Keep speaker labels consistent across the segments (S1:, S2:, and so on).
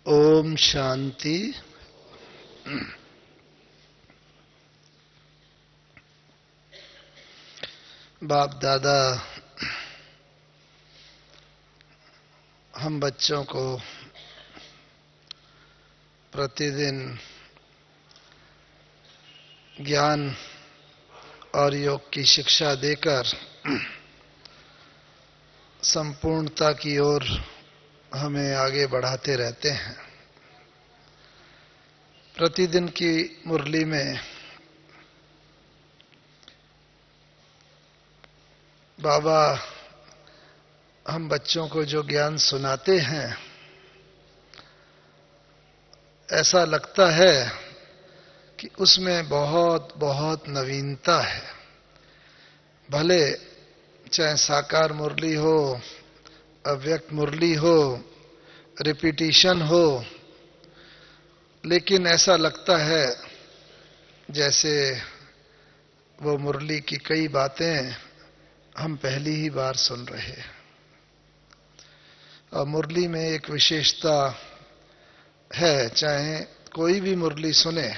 S1: ओम शांति। बाप दादा हम बच्चों को प्रतिदिन ज्ञान और योग की शिक्षा देकर संपूर्णता की ओर हमें आगे बढ़ाते रहते हैं। प्रतिदिन की मुरली में बाबा हम बच्चों को जो ज्ञान सुनाते हैं, ऐसा लगता है कि उसमें बहुत बहुत नवीनता है। भले चाहे साकार मुरली हो, अव्यक्त मुरली हो, रिपीटिशन हो, लेकिन ऐसा लगता है जैसे वो मुरली की कई बातें हम पहली ही बार सुन रहे हैं। और मुरली में एक विशेषता है, चाहे कोई भी मुरली सुने,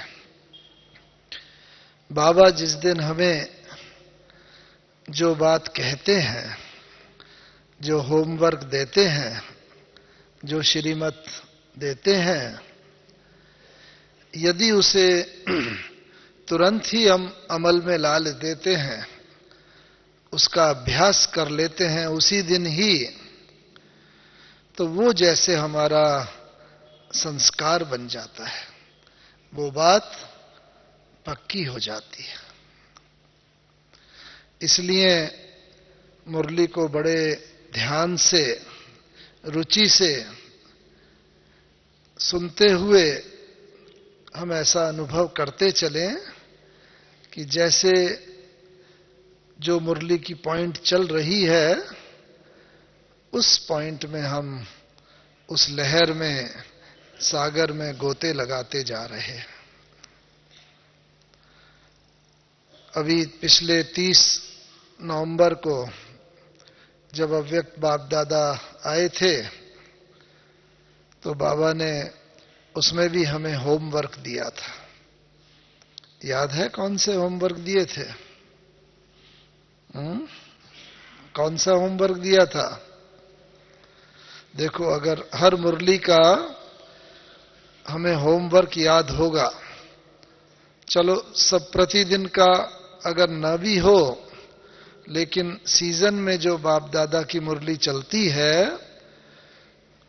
S1: बाबा जिस दिन हमें जो बात कहते हैं, जो होमवर्क देते हैं, जो श्रीमत देते हैं, यदि उसे तुरंत ही हम अमल में ला देते हैं, उसका अभ्यास कर लेते हैं उसी दिन ही, तो वो जैसे हमारा संस्कार बन जाता है, वो बात पक्की हो जाती है। इसलिए मुरली को बड़े ध्यान से, रुचि से सुनते हुए हम ऐसा अनुभव करते चलें कि जैसे जो मुरली की पॉइंट चल रही है, उस पॉइंट में हम उस लहर में, सागर में गोते लगाते जा रहे हैं। अभी पिछले 30 नवंबर को जब अव्यक्त बाप दादा आए थे, तो बाबा ने उसमें भी हमें होमवर्क दिया था। याद है कौन से होमवर्क दिए थे? कौन सा होमवर्क दिया था? देखो, अगर हर मुरली का हमें होमवर्क याद होगा, चलो सब प्रतिदिन का अगर न भी हो, लेकिन सीजन में जो बाप दादा की मुरली चलती है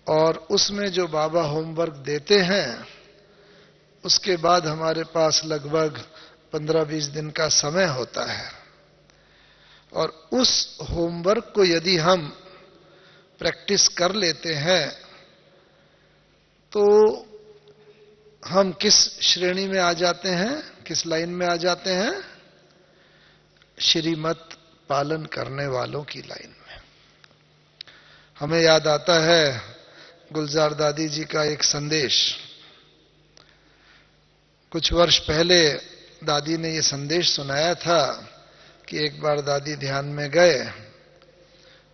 S1: और उसमें जो बाबा होमवर्क देते हैं, उसके बाद हमारे पास लगभग 15-20 दिन का समय होता है। और उस होमवर्क को यदि हम प्रैक्टिस कर लेते हैं, तो हम किस श्रेणी में आ जाते हैं, किस लाइन में आ जाते हैं? श्रीमत पालन करने वालों की लाइन में। हमें याद आता है गुलजार दादी जी का एक संदेश। कुछ वर्ष पहले दादी ने ये संदेश सुनाया था कि एक बार दादी ध्यान में गए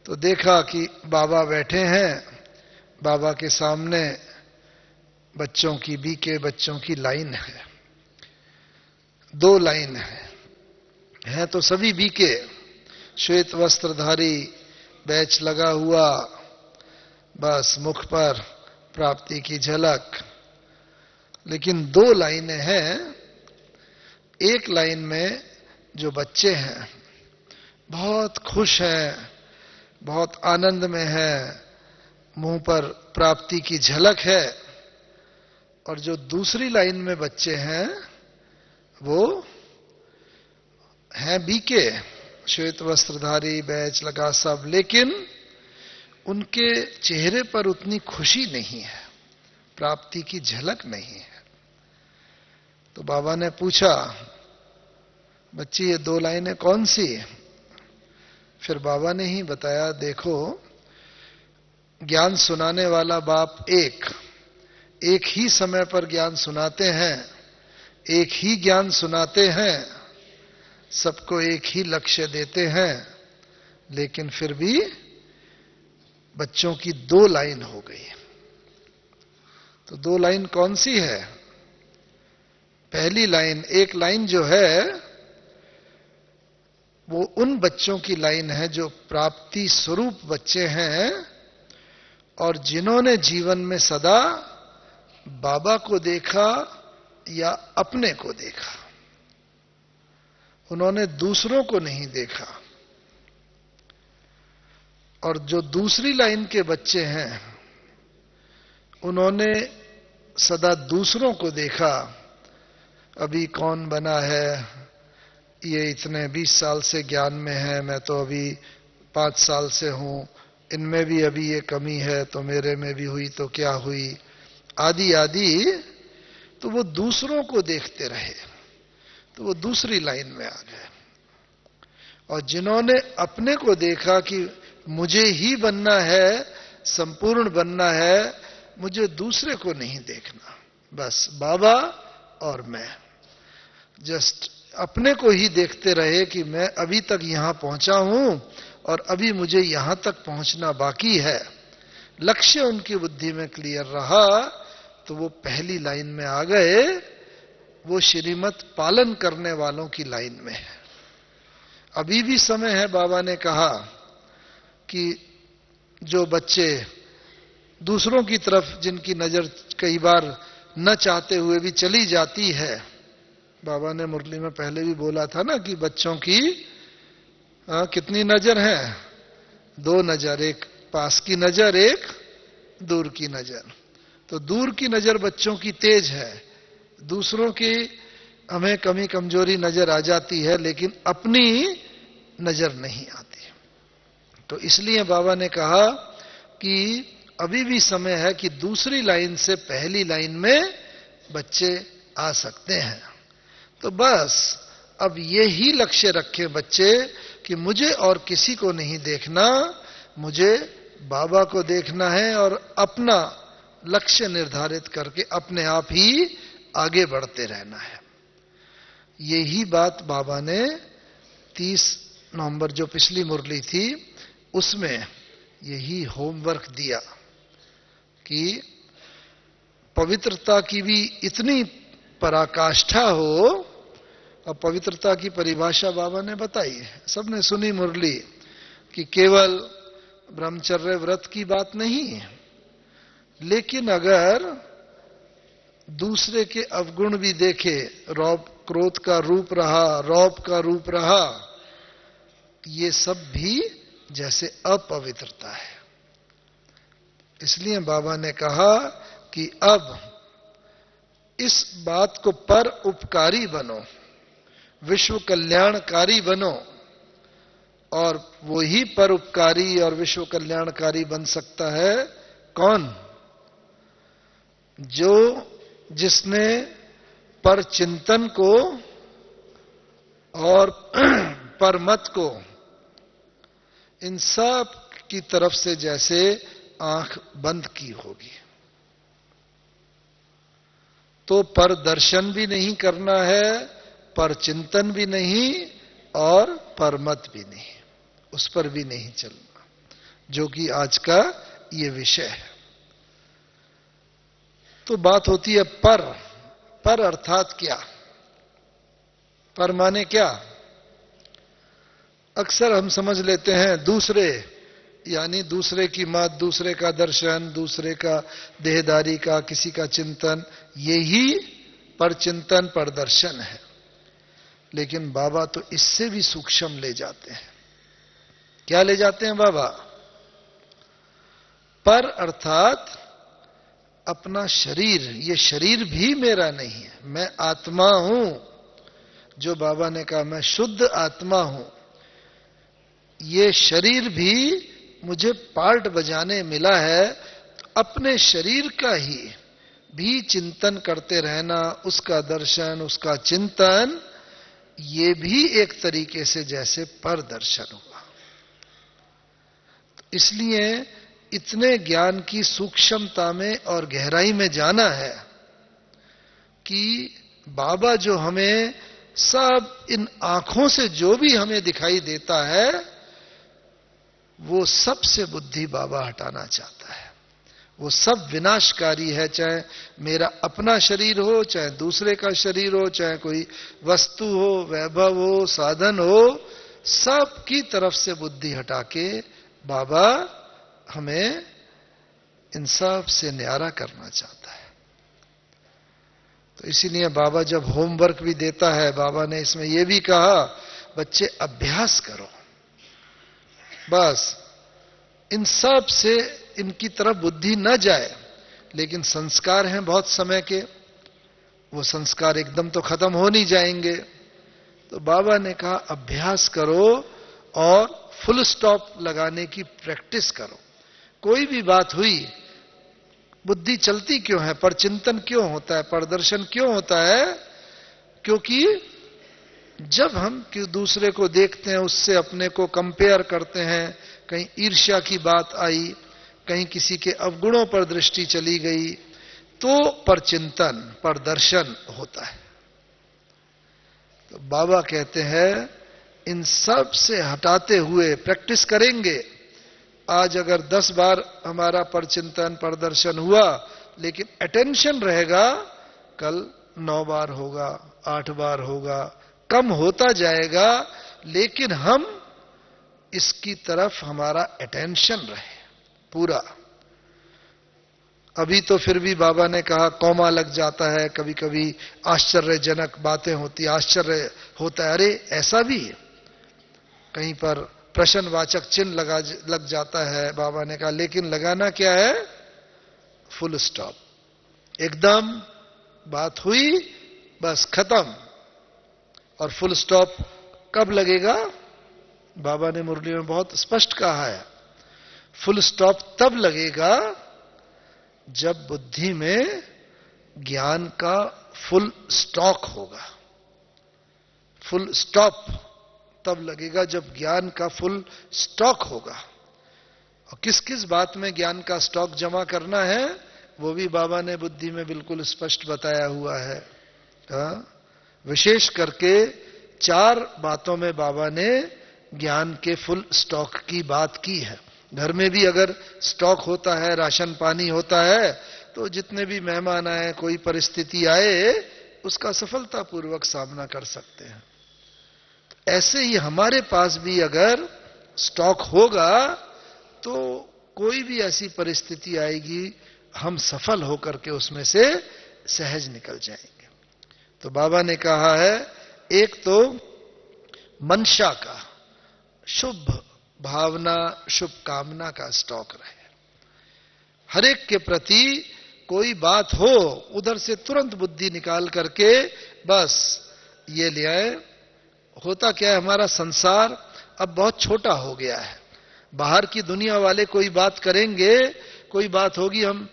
S1: तो देखा कि बाबा बैठे हैं, बाबा के सामने बच्चों की, बीके बच्चों की लाइन है। 2 लाइन है तो सभी बीके, श्वेत वस्त्रधारी, बैच लगा हुआ, बस मुख पर प्राप्ति की झलक। लेकिन 2 लाइनें हैं। एक लाइन में जो बच्चे हैं बहुत खुश हैं, बहुत आनंद में हैं, मुंह पर प्राप्ति की झलक है। और जो दूसरी लाइन में बच्चे हैं वो हैं बीके, श्वेत वस्त्रधारी, बैच लगा सब, लेकिन उनके चेहरे पर उतनी खुशी नहीं है, प्राप्ति की झलक नहीं है। तो बाबा ने पूछा, बच्ची ये 2 लाइनें कौन सी? फिर बाबा ने ही बताया, देखो, ज्ञान सुनाने वाला बाप एक ही समय पर ज्ञान सुनाते हैं, एक ही ज्ञान सुनाते हैं, सबको एक ही लक्ष्य देते हैं, लेकिन फिर भी बच्चों की 2 लाइन हो गई। तो दो लाइन कौन सी है? पहली लाइन, एक लाइन जो है वो उन बच्चों की लाइन है जो प्राप्ति स्वरूप बच्चे हैं और जिन्होंने जीवन में सदा बाबा को देखा या अपने को देखा, उन्होंने दूसरों को नहीं देखा। और जो दूसरी लाइन के बच्चे हैं उन्होंने सदा दूसरों को देखा। अभी कौन बना है, ये इतने 20 साल से ज्ञान में है, मैं तो अभी 5 साल से हूं, इनमें भी अभी ये कमी है तो मेरे में भी हुई तो क्या हुई, आदि आदि। तो वो दूसरों को देखते रहे तो वो दूसरी लाइन में आ गए। और जिन्होंने अपने को देखा कि मुझे ही बनना है, संपूर्ण बनना है, मुझे दूसरे को नहीं देखना, बस बाबा और मैं, जस्ट अपने को ही देखते रहे कि मैं अभी तक यहां पहुंचा हूं और अभी मुझे यहां तक पहुंचना बाकी है। लक्ष्य उनकी बुद्धि में क्लियर रहा तो वो पहली लाइन में आ गए, वो श्रीमत पालन करने वालों की लाइन में है। अभी भी समय है, बाबा ने कहा कि जो बच्चे दूसरों की तरफ जिनकी नजर कई बार न चाहते हुए भी चली जाती है, बाबा ने मुरली में पहले भी बोला था ना कि बच्चों की कितनी नजर है? 2 नजर, एक पास की नजर, एक दूर की नजर। तो दूर की नजर बच्चों की तेज है, दूसरों की हमें कमी कमजोरी नजर आ जाती है, लेकिन अपनी नजर नहीं आती। तो इसलिए बाबा ने कहा कि अभी भी समय है कि दूसरी लाइन से पहली लाइन में बच्चे आ सकते हैं। तो बस अब यही लक्ष्य रखें बच्चे कि मुझे और किसी को नहीं देखना, मुझे बाबा को देखना है और अपना लक्ष्य निर्धारित करके अपने आप ही आगे बढ़ते रहना है। यही बात बाबा ने 30 नवंबर जो पिछली मुरली थी उसमें यही होमवर्क दिया कि पवित्रता की भी इतनी पराकाष्ठा हो। अब पवित्रता की परिभाषा बाबा ने बताई है, सबने सुनी मुरली, कि केवल ब्रह्मचर्य व्रत की बात नहीं है, लेकिन अगर दूसरे के अवगुण भी देखे, रौब क्रोध का रूप रहा, रौब का रूप रहा, ये सब भी जैसे अपवित्रता है। इसलिए बाबा ने कहा कि अब इस बात को पर उपकारी बनो, विश्व कल्याणकारी बनो। और वो ही पर उपकारी और विश्व कल्याणकारी बन सकता है कौन? जिसने पर चिंतन को और पर मत को इन सब की तरफ से जैसे आंख बंद की होगी। तो पर दर्शन भी नहीं करना है, पर चिंतन भी नहीं और पर मत भी नहीं, उस पर भी नहीं चलना, जो कि आज का ये विषय है। तो बात होती है पर अर्थात क्या? पर माने क्या? अक्सर हम समझ लेते हैं दूसरे, यानी दूसरे की मत, दूसरे का दर्शन, दूसरे का देहदारी का, किसी का चिंतन, यही पर चिंतन पर दर्शन है। लेकिन बाबा तो इससे भी सूक्ष्म ले जाते हैं। क्या ले जाते हैं बाबा? पर अर्थात अपना शरीर, ये शरीर भी मेरा नहीं है, मैं आत्मा हूं। जो बाबा ने कहा मैं शुद्ध आत्मा हूं, ये शरीर भी मुझे पार्ट बजाने मिला है। अपने शरीर का ही भी चिंतन करते रहना, उसका दर्शन, उसका चिंतन, ये भी एक तरीके से जैसे पर दर्शन हुआ। इसलिए इतने ज्ञान की सूक्ष्मता में और गहराई में जाना है कि बाबा जो हमें सब इन आंखों से जो भी हमें दिखाई देता है, वो सबसे बुद्धि बाबा हटाना चाहता है। वो सब विनाशकारी है, चाहे मेरा अपना शरीर हो, चाहे दूसरे का शरीर हो, चाहे कोई वस्तु हो, वैभव हो, साधन हो, सब की तरफ से बुद्धि हटा के बाबा हमें इन सब से न्यारा करना चाहता है। तो इसीलिए बाबा जब होमवर्क भी देता है, बाबा ने इसमें यह भी कहा, बच्चे अभ्यास करो, बस इन सब से इनकी तरफ बुद्धि न जाए। लेकिन संस्कार हैं बहुत समय के, वो संस्कार एकदम तो खत्म हो नहीं जाएंगे। तो बाबा ने कहा अभ्यास करो और फुल स्टॉप लगाने की प्रैक्टिस करो। कोई भी बात हुई, बुद्धि चलती क्यों है, पर चिंतन क्यों होता है, प्रदर्शन क्यों होता है? क्योंकि जब हम दूसरे को देखते हैं, उससे अपने को कंपेयर करते हैं, कहीं ईर्ष्या की बात आई, कहीं किसी के अवगुणों पर दृष्टि चली गई, तो परचिंतन, परदर्शन होता है। तो बाबा कहते हैं इन सब से हटाते हुए प्रैक्टिस करेंगे। आज अगर 10 बार हमारा परचिंतन, प्रदर्शन हुआ, लेकिन अटेंशन रहेगा, कल 9 बार होगा, 8 बार होगा, कम होता जाएगा, लेकिन हम इसकी तरफ हमारा अटेंशन रहे पूरा। अभी तो फिर भी बाबा ने कहा कौमा लग जाता है, कभी कभी आश्चर्यजनक बातें होती, आश्चर्य होता है, अरे ऐसा भी है, कहीं पर प्रश्नवाचक चिन्ह लग जाता है। बाबा ने कहा लेकिन लगाना क्या है? फुल स्टॉप, एकदम बात हुई, बस खत्म। और फुल स्टॉप कब लगेगा? बाबा ने मुरली में बहुत स्पष्ट कहा है, फुल स्टॉप तब लगेगा जब बुद्धि में ज्ञान का फुल स्टॉक होगा। फुल स्टॉप तब लगेगा जब ज्ञान का फुल स्टॉक होगा। और किस किस बात में ज्ञान का स्टॉक जमा करना है, वो भी बाबा ने बुद्धि में बिल्कुल स्पष्ट बताया हुआ है। विशेष करके 4 बातों में बाबा ने ज्ञान के फुल स्टॉक की बात की है। घर में भी अगर स्टॉक होता है, राशन पानी होता है, तो जितने भी मेहमान आए, कोई परिस्थिति आए, उसका सफलतापूर्वक सामना कर सकते हैं। तो ऐसे ही हमारे पास भी अगर स्टॉक होगा, तो कोई भी ऐसी परिस्थिति आएगी, हम सफल होकर के उसमें से सहज निकल जाएंगे। तो बाबा ने कहा है, एक तो मंशा का, शुभ भावना, शुभ कामना का स्टॉक रहे। हर एक के प्रति कोई बात हो, उधर से तुरंत बुद्धि निकाल करके बस ये ले आए। होता क्या है, हमारा संसार अब बहुत छोटा हो गया है। बाहर की दुनिया वाले कोई बात करेंगे, कोई बात होगी, हम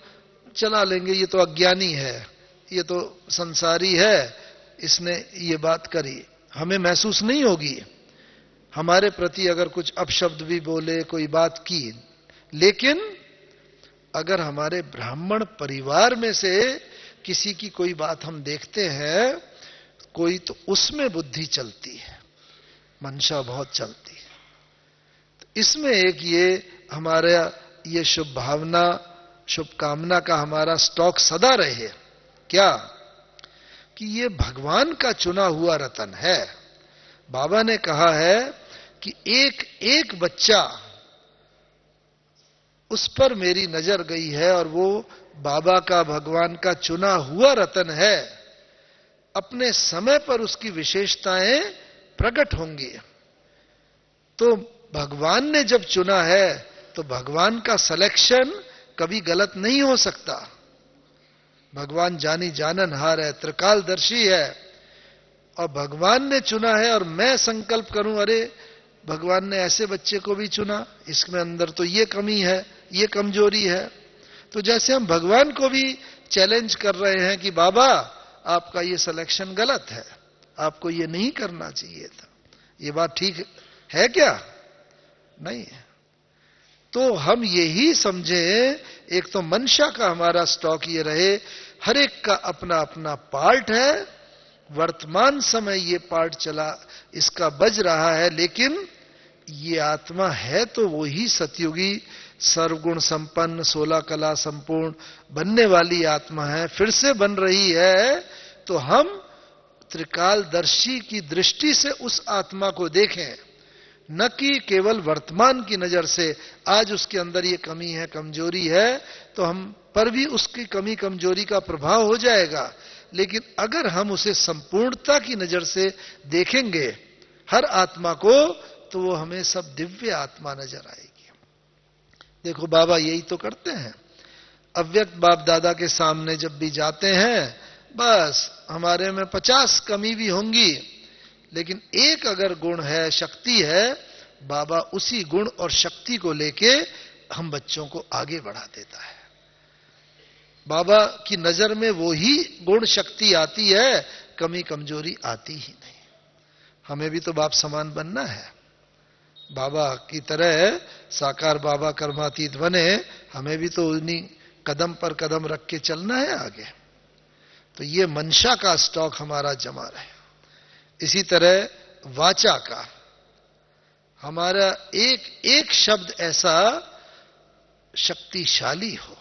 S1: चला लेंगे, ये तो अज्ञानी है, ये तो संसारी है, इसने ये बात करी, हमें महसूस नहीं होगी। हमारे प्रति अगर कुछ अपशब्द भी बोले, कोई बात की, लेकिन अगर हमारे ब्राह्मण परिवार में से किसी की कोई बात हम देखते हैं कोई, तो उसमें बुद्धि चलती है, मंशा बहुत चलती है। तो इसमें एक ये हमारा ये शुभ भावना, शुभ कामना का हमारा स्टॉक सदा रहे। क्या? कि ये भगवान का चुना हुआ रतन है। बाबा ने कहा है कि एक एक बच्चा, उस पर मेरी नजर गई है और वो बाबा का, भगवान का चुना हुआ रतन है। अपने समय पर उसकी विशेषताएं प्रकट होंगी। तो भगवान ने जब चुना है, तो भगवान का सिलेक्शन कभी गलत नहीं हो सकता। भगवान जानी जाननहार है, त्रिकालदर्शी है, और भगवान ने चुना है। और मैं संकल्प करूं, अरे भगवान ने ऐसे बच्चे को भी चुना, इसमें अंदर तो ये कमी है, ये कमजोरी है। तो जैसे हम भगवान को भी चैलेंज कर रहे हैं कि बाबा आपका ये सिलेक्शन गलत है, आपको ये नहीं करना चाहिए था, ये बात ठीक है क्या? नहीं है। तो हम यही समझे, एक तो मंशा का हमारा स्टॉक ये रहे, हर एक का अपना अपना पार्ट है। वर्तमान समय ये पार्ट चला, इसका बज रहा है, लेकिन ये आत्मा है तो वो ही सतयुगी सर्वगुण संपन्न 16 कला संपूर्ण बनने वाली आत्मा है, फिर से बन रही है, तो हम त्रिकालदर्शी की दृष्टि से उस आत्मा को देखें, न कि केवल वर्तमान की नजर से। आज उसके अंदर ये कमी है, कमजोरी है, तो हम पर भी उसकी कमी कमजोरी का प्रभाव हो जाएगा। लेकिन अगर हम उसे संपूर्णता की नजर से देखेंगे हर आत्मा को, तो वो हमें सब दिव्य आत्मा नजर आएगी। देखो बाबा यही तो करते हैं। अव्यक्त बाप दादा के सामने जब भी जाते हैं, बस हमारे में 50 कमी भी होंगी, लेकिन एक अगर गुण है, शक्ति है, बाबा उसी गुण और शक्ति को लेके हम बच्चों को आगे बढ़ा देता है। बाबा की नजर में वो ही गुण शक्ति आती है, कमी कमजोरी आती ही नहीं। हमें भी तो बाप समान बनना है, बाबा की तरह साकार बाबा कर्मातीत बने, हमें भी तो उन्हीं कदम पर कदम रख के चलना है आगे। तो ये मंशा का स्टॉक हमारा जमा रहे। इसी तरह वाचा का हमारा एक एक शब्द ऐसा शक्तिशाली हो,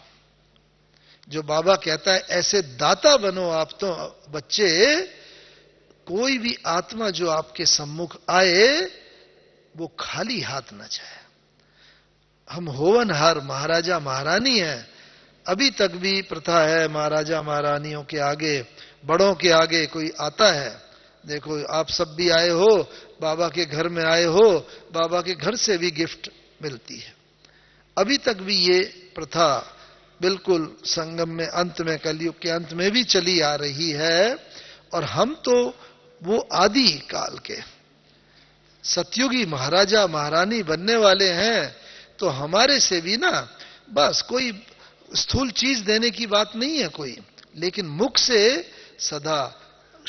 S1: जो बाबा कहता है ऐसे दाता बनो आप तो बच्चे, कोई भी आत्मा जो आपके सम्मुख आए वो खाली हाथ न जाए। हम होवनहार महाराजा महारानी हैं, अभी तक भी प्रथा है महाराजा महारानियों के आगे, बड़ों के आगे कोई आता है, देखो आप सब भी आए हो, बाबा के घर में आए हो, बाबा के घर से भी गिफ्ट मिलती है। अभी तक भी ये प्रथा बिल्कुल संगम में, अंत में, कलयुग के अंत में भी चली आ रही है। और हम तो वो आदि काल के सतयुगी महाराजा महारानी बनने वाले हैं, तो हमारे से भी ना बस कोई स्थूल चीज देने की बात नहीं है कोई, लेकिन मुख से सदा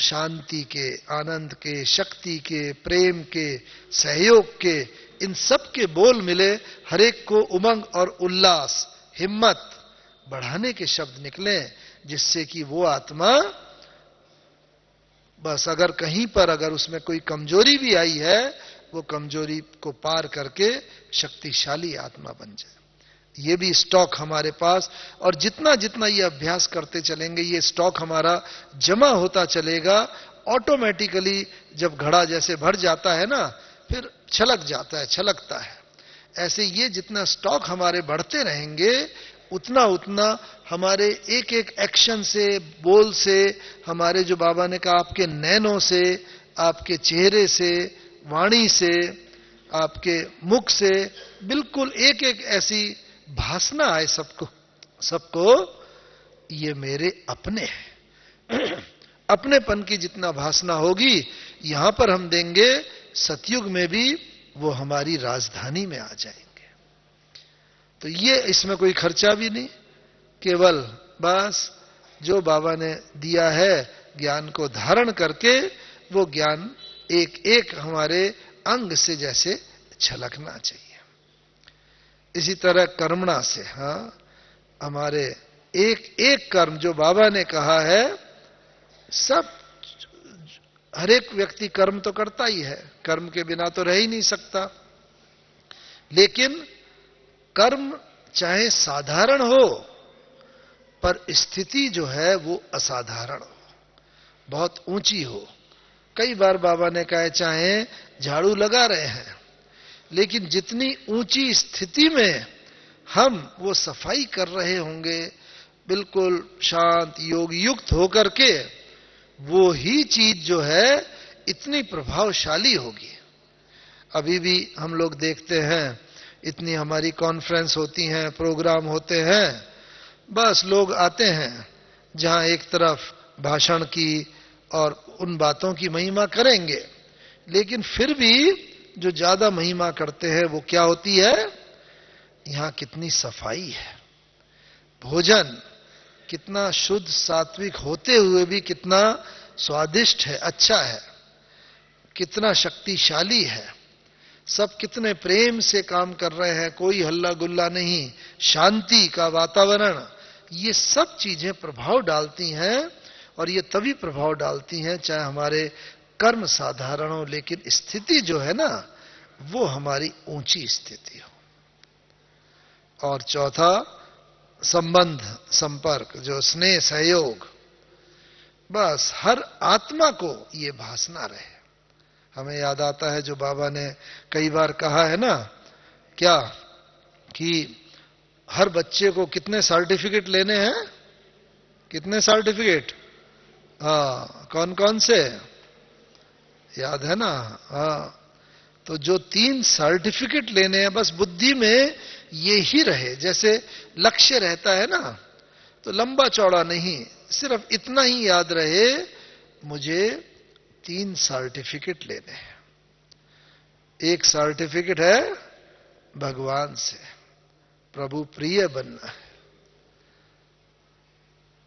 S1: शांति के, आनंद के, शक्ति के, प्रेम के, सहयोग के, इन सब के बोल मिले, हरेक को उमंग और उल्लास, हिम्मत बढ़ाने के शब्द निकले, जिससे कि वो आत्मा बस अगर कहीं पर अगर उसमें कोई कमजोरी भी आई है, वो कमजोरी को पार करके शक्तिशाली आत्मा बन जाए। ये भी स्टॉक हमारे पास, और जितना जितना ये अभ्यास करते चलेंगे, ये स्टॉक हमारा जमा होता चलेगा। ऑटोमेटिकली जब घड़ा जैसे भर जाता है ना, फिर छलक जाता है, छलकता है। ऐसे ये जितना स्टॉक हमारे बढ़ते रहेंगे, उतना उतना हमारे एक एक एक्शन से, बोल से, हमारे जो बाबा ने कहा आपके नैनों से, आपके चेहरे से, वाणी से, आपके मुख से, बिल्कुल एक एक ऐसी भासना आए सबको ये मेरे अपने हैं। अपनेपन की जितना भासना होगी यहां पर हम देंगे, सतयुग में भी वो हमारी राजधानी में आ जाएंगे। तो ये इसमें कोई खर्चा भी नहीं, केवल बस जो बाबा ने दिया है ज्ञान को धारण करके, वो ज्ञान एक एक हमारे अंग से जैसे छलकना चाहिए। इसी तरह कर्मणा से, हाँ, हमारे एक एक कर्म जो बाबा ने कहा है, सब हर एक व्यक्ति कर्म तो करता ही है, कर्म के बिना तो रह ही नहीं सकता। लेकिन कर्म चाहे साधारण हो, पर स्थिति जो है वो असाधारण हो, बहुत ऊंची हो। कई बार बाबा ने कहा चाहे झाड़ू लगा रहे हैं, लेकिन जितनी ऊंची स्थिति में हम वो सफाई कर रहे होंगे, बिल्कुल शांत योग युक्त होकर के, वो ही चीज जो है इतनी प्रभावशाली होगी। अभी भी हम लोग देखते हैं, इतनी हमारी कॉन्फ्रेंस होती हैं, प्रोग्राम होते हैं, बस लोग आते हैं जहां एक तरफ भाषण की और उन बातों की महिमा करेंगे, लेकिन फिर भी जो ज्यादा महिमा करते हैं वो क्या होती है, यहां कितनी सफाई है, भोजन कितना शुद्ध सात्विक होते हुए भी कितना स्वादिष्ट है, अच्छा है, कितना शक्तिशाली है, सब कितने प्रेम से काम कर रहे हैं, कोई हल्ला गुल्ला नहीं, शांति का वातावरण। ये सब चीजें प्रभाव डालती हैं, और ये तभी प्रभाव डालती हैं चाहे हमारे कर्म साधारण हो, लेकिन स्थिति जो है ना वो हमारी ऊंची स्थिति हो। और चौथा संबंध, संपर्क, जो स्नेह, सहयोग। बस हर आत्मा को ये भासना रहे। हमें याद आता है जो बाबा ने कई बार कहा है ना, क्या, कि हर बच्चे को कितने सर्टिफिकेट लेने हैं, कितने सर्टिफिकेट, हाँ, कौन कौन से याद है ना? हाँ, तो जो 3 सर्टिफिकेट लेने हैं, बस बुद्धि में ये ही रहे। जैसे लक्ष्य रहता है ना, तो लंबा चौड़ा नहीं, सिर्फ इतना ही याद रहे, मुझे 3 सर्टिफिकेट लेने हैं। एक सर्टिफिकेट है भगवान से, प्रभु प्रिय बनना है।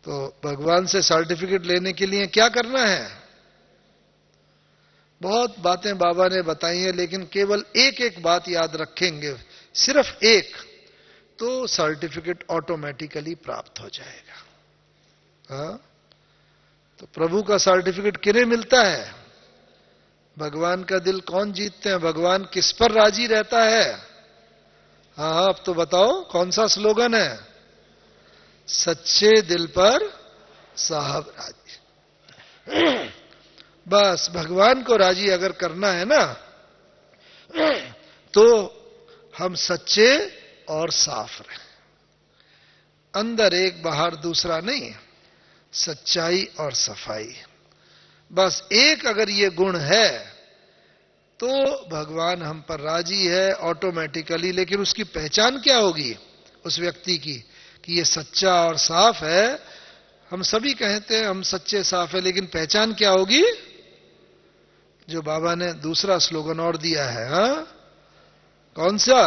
S1: तो भगवान से सर्टिफिकेट लेने के लिए क्या करना है? बहुत बातें बाबा ने बताई हैं, लेकिन केवल एक एक बात याद रखेंगे, सिर्फ एक, तो सर्टिफिकेट ऑटोमेटिकली प्राप्त हो जाएगा। हाँ? तो प्रभु का सर्टिफिकेट किन्हें मिलता है? भगवान का दिल कौन जीतते हैं? भगवान किस पर राजी रहता है? हाँ, अब तो बताओ कौन सा स्लोगन है? सच्चे दिल पर साहब राजी। बस भगवान को राजी अगर करना है ना, तो हम सच्चे और साफ रहें, अंदर एक बाहर दूसरा नहीं, सच्चाई और सफाई। बस एक अगर ये गुण है तो भगवान हम पर राजी है ऑटोमेटिकली। लेकिन उसकी पहचान क्या होगी उस व्यक्ति की, कि ये सच्चा और साफ है। हम सभी कहते हैं हम सच्चे साफ है, लेकिन पहचान क्या होगी? जो बाबा ने दूसरा स्लोगन और दिया है, हाँ, कौन सा?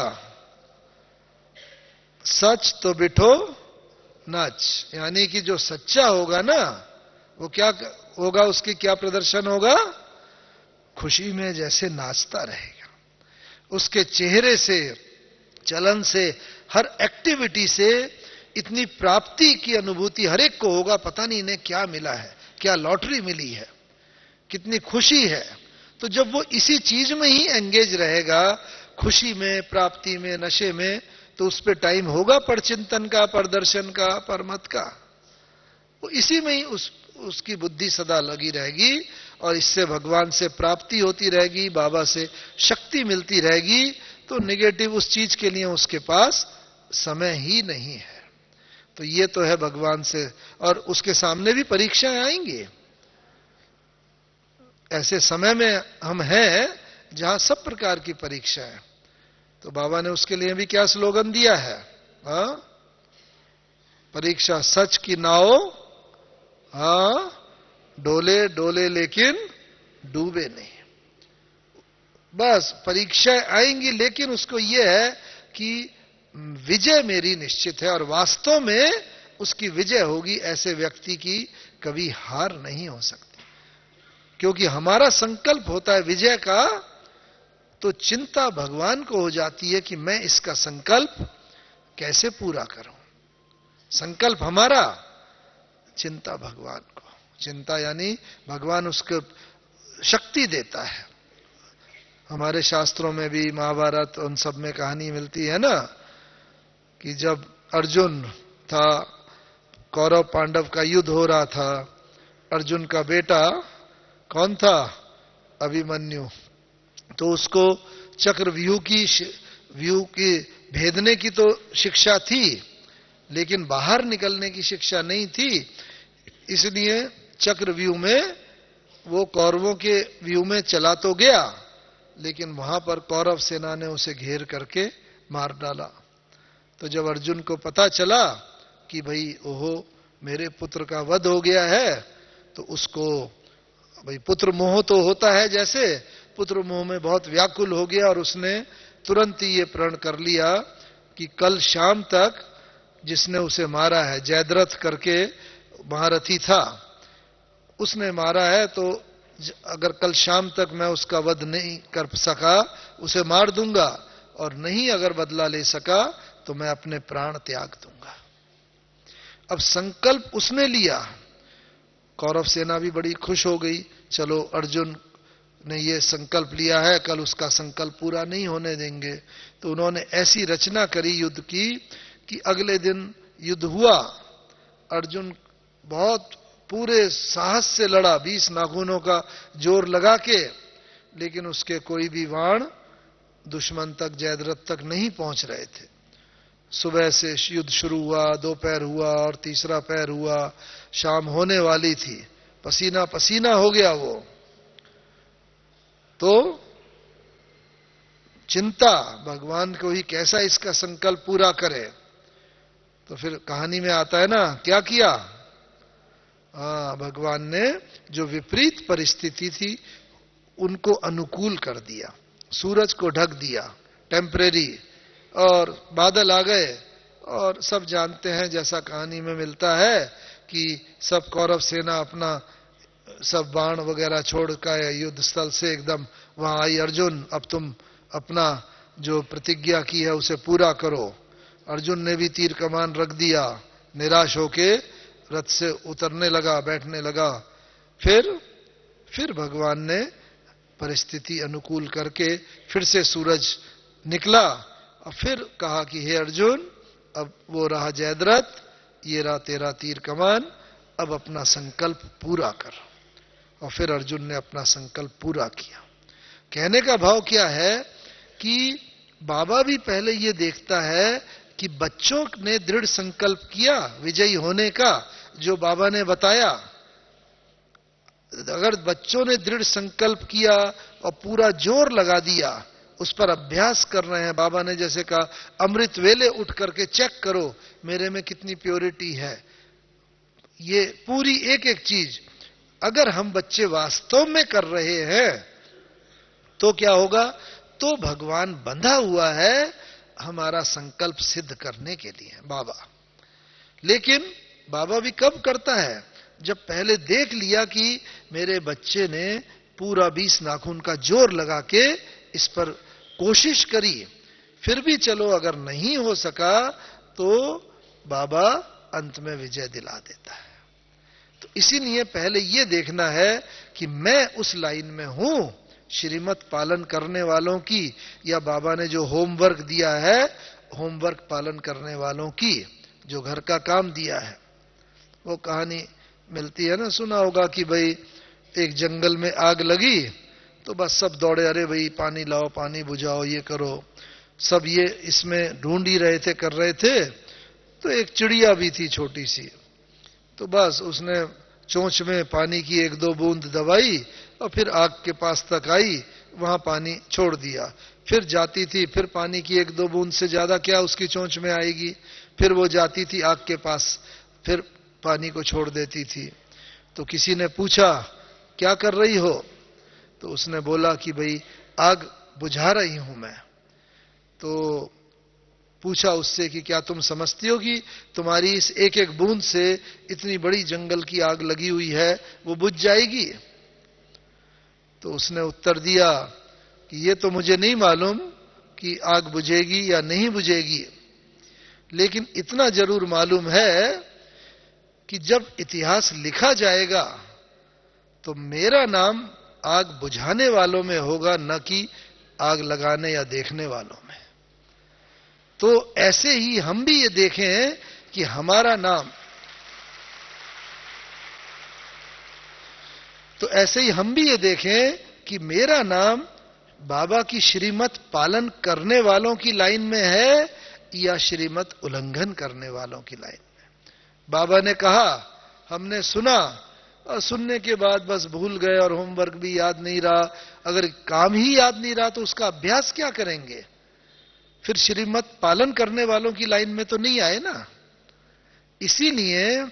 S1: सच तो बिठो नाच। यानी कि जो सच्चा होगा ना, वो क्या होगा, उसके क्या प्रदर्शन होगा? खुशी में जैसे नाचता रहेगा। उसके चेहरे से, चलन से, हर एक्टिविटी से इतनी प्राप्ति की अनुभूति हर एक को होगा, पता नहीं इन्हें क्या मिला है, क्या लॉटरी मिली है, कितनी खुशी है। तो जब वो इसी चीज में ही एंगेज रहेगा, खुशी में, प्राप्ति में, नशे में, तो उस पे टाइम होगा परचिंतन का, परदर्शन का, परमत का। वो इसी में ही उसकी बुद्धि सदा लगी रहेगी, और इससे भगवान से प्राप्ति होती रहेगी, बाबा से शक्ति मिलती रहेगी। तो नेगेटिव उस चीज के लिए उसके पास समय ही नहीं है। तो ये तो है भगवान से। और उसके सामने भी परीक्षाएं आएंगी। ऐसे समय में हम हैं जहां सब प्रकार की परीक्षा है। तो बाबा ने उसके लिए भी क्या स्लोगन दिया है? हाँ, परीक्षा सच की नाव, हाँ, डोले डोले लेकिन डूबे नहीं। बस परीक्षाएं आएंगी, लेकिन उसको यह है कि विजय मेरी निश्चित है, और वास्तव में उसकी विजय होगी। ऐसे व्यक्ति की कभी हार नहीं हो सकती, क्योंकि हमारा संकल्प होता है विजय का। तो चिंता भगवान को हो जाती है कि मैं इसका संकल्प कैसे पूरा करूं। संकल्प हमारा, चिंता भगवान को। चिंता यानी भगवान उसको शक्ति देता है। हमारे शास्त्रों में भी, महाभारत, उन सब में कहानी मिलती है ना, कि जब अर्जुन था, कौरव पांडव का युद्ध हो रहा था, अर्जुन का बेटा कौन था? अभिमन्यु। तो उसको चक्रव्यूह की भेदने की तो शिक्षा थी, लेकिन बाहर निकलने की शिक्षा नहीं थी। इसलिए चक्रव्यूह में वो कौरवों के व्यूह में चला तो गया, लेकिन वहां पर कौरव सेना ने उसे घेर करके मार डाला। तो जब अर्जुन को पता चला कि भाई ओहो, मेरे पुत्र का वध हो गया है, तो उसको, भाई पुत्र मोह तो होता है, जैसे पुत्र मोह में बहुत व्याकुल हो गया, और उसने तुरंत ही ये प्रण कर लिया कि कल शाम तक जिसने उसे मारा है, जयद्रथ करके महारथी था, उसने मारा है, तो अगर कल शाम तक मैं उसका वध नहीं कर सका, उसे मार दूंगा, और नहीं अगर बदला ले सका तो मैं अपने प्राण त्याग दूंगा। अब संकल्प उसने लिया। कौरव सेना भी बड़ी खुश हो गई, चलो अर्जुन ने ये संकल्प लिया है, कल उसका संकल्प पूरा नहीं होने देंगे। तो उन्होंने ऐसी रचना करी युद्ध की कि अगले दिन युद्ध हुआ। अर्जुन बहुत पूरे साहस से लड़ा, 20 नाखूनों का जोर लगा के, लेकिन उसके कोई भी बाण दुश्मन तक, जयद्रथ तक नहीं पहुंच रहे थे। सुबह से युद्ध शुरू हुआ, दोपहर हुआ और तीसरा पहर हुआ, शाम होने वाली थी, पसीना पसीना हो गया वो। तो चिंता भगवान को ही कैसा इसका संकल्प पूरा करे। तो फिर कहानी में आता है ना, क्या किया? भगवान ने जो विपरीत परिस्थिति थी उनको अनुकूल कर दिया, सूरज को ढक दिया टेम्परेरी, और बादल आ गए। और सब जानते हैं, जैसा कहानी में मिलता है कि सब कौरव सेना अपना सब बाण वगैरह छोड़ कर युद्ध स्थल से एकदम वहां आई। अर्जुन, अब तुम अपना जो प्रतिज्ञा की है उसे पूरा करो। अर्जुन ने भी तीर कमान रख दिया, निराश होके रथ से उतरने लगा, बैठने लगा। फिर भगवान ने परिस्थिति अनुकूल करके फिर से सूरज निकला और फिर कहा कि हे अर्जुन, अब वो रहा जयद्रथ, ये रहा तेरा तीर कमान, अब अपना संकल्प पूरा कर। और फिर अर्जुन ने अपना संकल्प पूरा किया। कहने का भाव क्या है कि बाबा भी पहले ये देखता है कि बच्चों ने दृढ़ संकल्प किया विजयी होने का, जो बाबा ने बताया। अगर बच्चों ने दृढ़ संकल्प किया और पूरा जोर लगा दिया, उस पर अभ्यास कर रहे हैं, बाबा ने जैसे कहा अमृत वेले उठ करके चेक करो मेरे में कितनी प्योरिटी है, ये पूरी एक एक चीज अगर हम बच्चे वास्तव में कर रहे हैं तो क्या होगा? तो भगवान बंधा हुआ है हमारा संकल्प सिद्ध करने के लिए, बाबा। लेकिन बाबा भी कब करता है? जब पहले देख लिया कि मेरे बच्चे ने पूरा 20 नाखून का जोर लगा के इस पर कोशिश करी, फिर भी चलो अगर नहीं हो सका तो बाबा अंत में विजय दिला देता है। तो इसीलिए पहले यह देखना है कि मैं उस लाइन में हूं श्रीमत पालन करने वालों की, या बाबा ने जो होमवर्क दिया है होमवर्क पालन करने वालों की, जो घर का काम दिया है। वो कहानी मिलती है ना, सुना होगा कि भाई एक जंगल में आग लगी तो बस सब दौड़े, अरे भाई पानी लाओ, पानी बुझाओ, ये करो। सब ये इसमें ढूंढ ही रहे थे, कर रहे थे। तो एक चिड़िया भी थी छोटी सी, तो बस उसने चोंच में पानी की 1-2 बूंद दबाई और फिर आग के पास तक आई, वहां पानी छोड़ दिया। फिर जाती थी, फिर पानी की 1-2 बूंद से ज्यादा क्या उसकी चोंच में आएगी। फिर वो जाती थी आग के पास, फिर पानी को छोड़ देती थी। तो किसी ने पूछा क्या कर रही हो? तो उसने बोला कि भाई आग बुझा रही हूं मैं। तो पूछा उससे कि क्या तुम समझती हो कि तुम्हारी इस एक एक बूंद से इतनी बड़ी जंगल की आग लगी हुई है, वो बुझ जाएगी? तो उसने उत्तर दिया कि ये तो मुझे नहीं मालूम कि आग बुझेगी या नहीं बुझेगी, लेकिन इतना जरूर मालूम है कि जब इतिहास लिखा जाएगा तो मेरा नाम आग बुझाने वालों में होगा, न कि आग लगाने या देखने वालों में। तो ऐसे ही हम भी ये देखें कि हमारा नाम, तो ऐसे ही हम भी ये देखें कि मेरा नाम बाबा की श्रीमत पालन करने वालों की लाइन में है या श्रीमत उल्लंघन करने वालों की लाइन में। बाबा ने कहा, हमने सुना और सुनने के बाद बस भूल गए और होमवर्क भी याद नहीं रहा। अगर काम ही याद नहीं रहा तो उसका अभ्यास क्या करेंगे? फिर श्रीमत पालन करने वालों की लाइन में तो नहीं आए ना। इसीलिए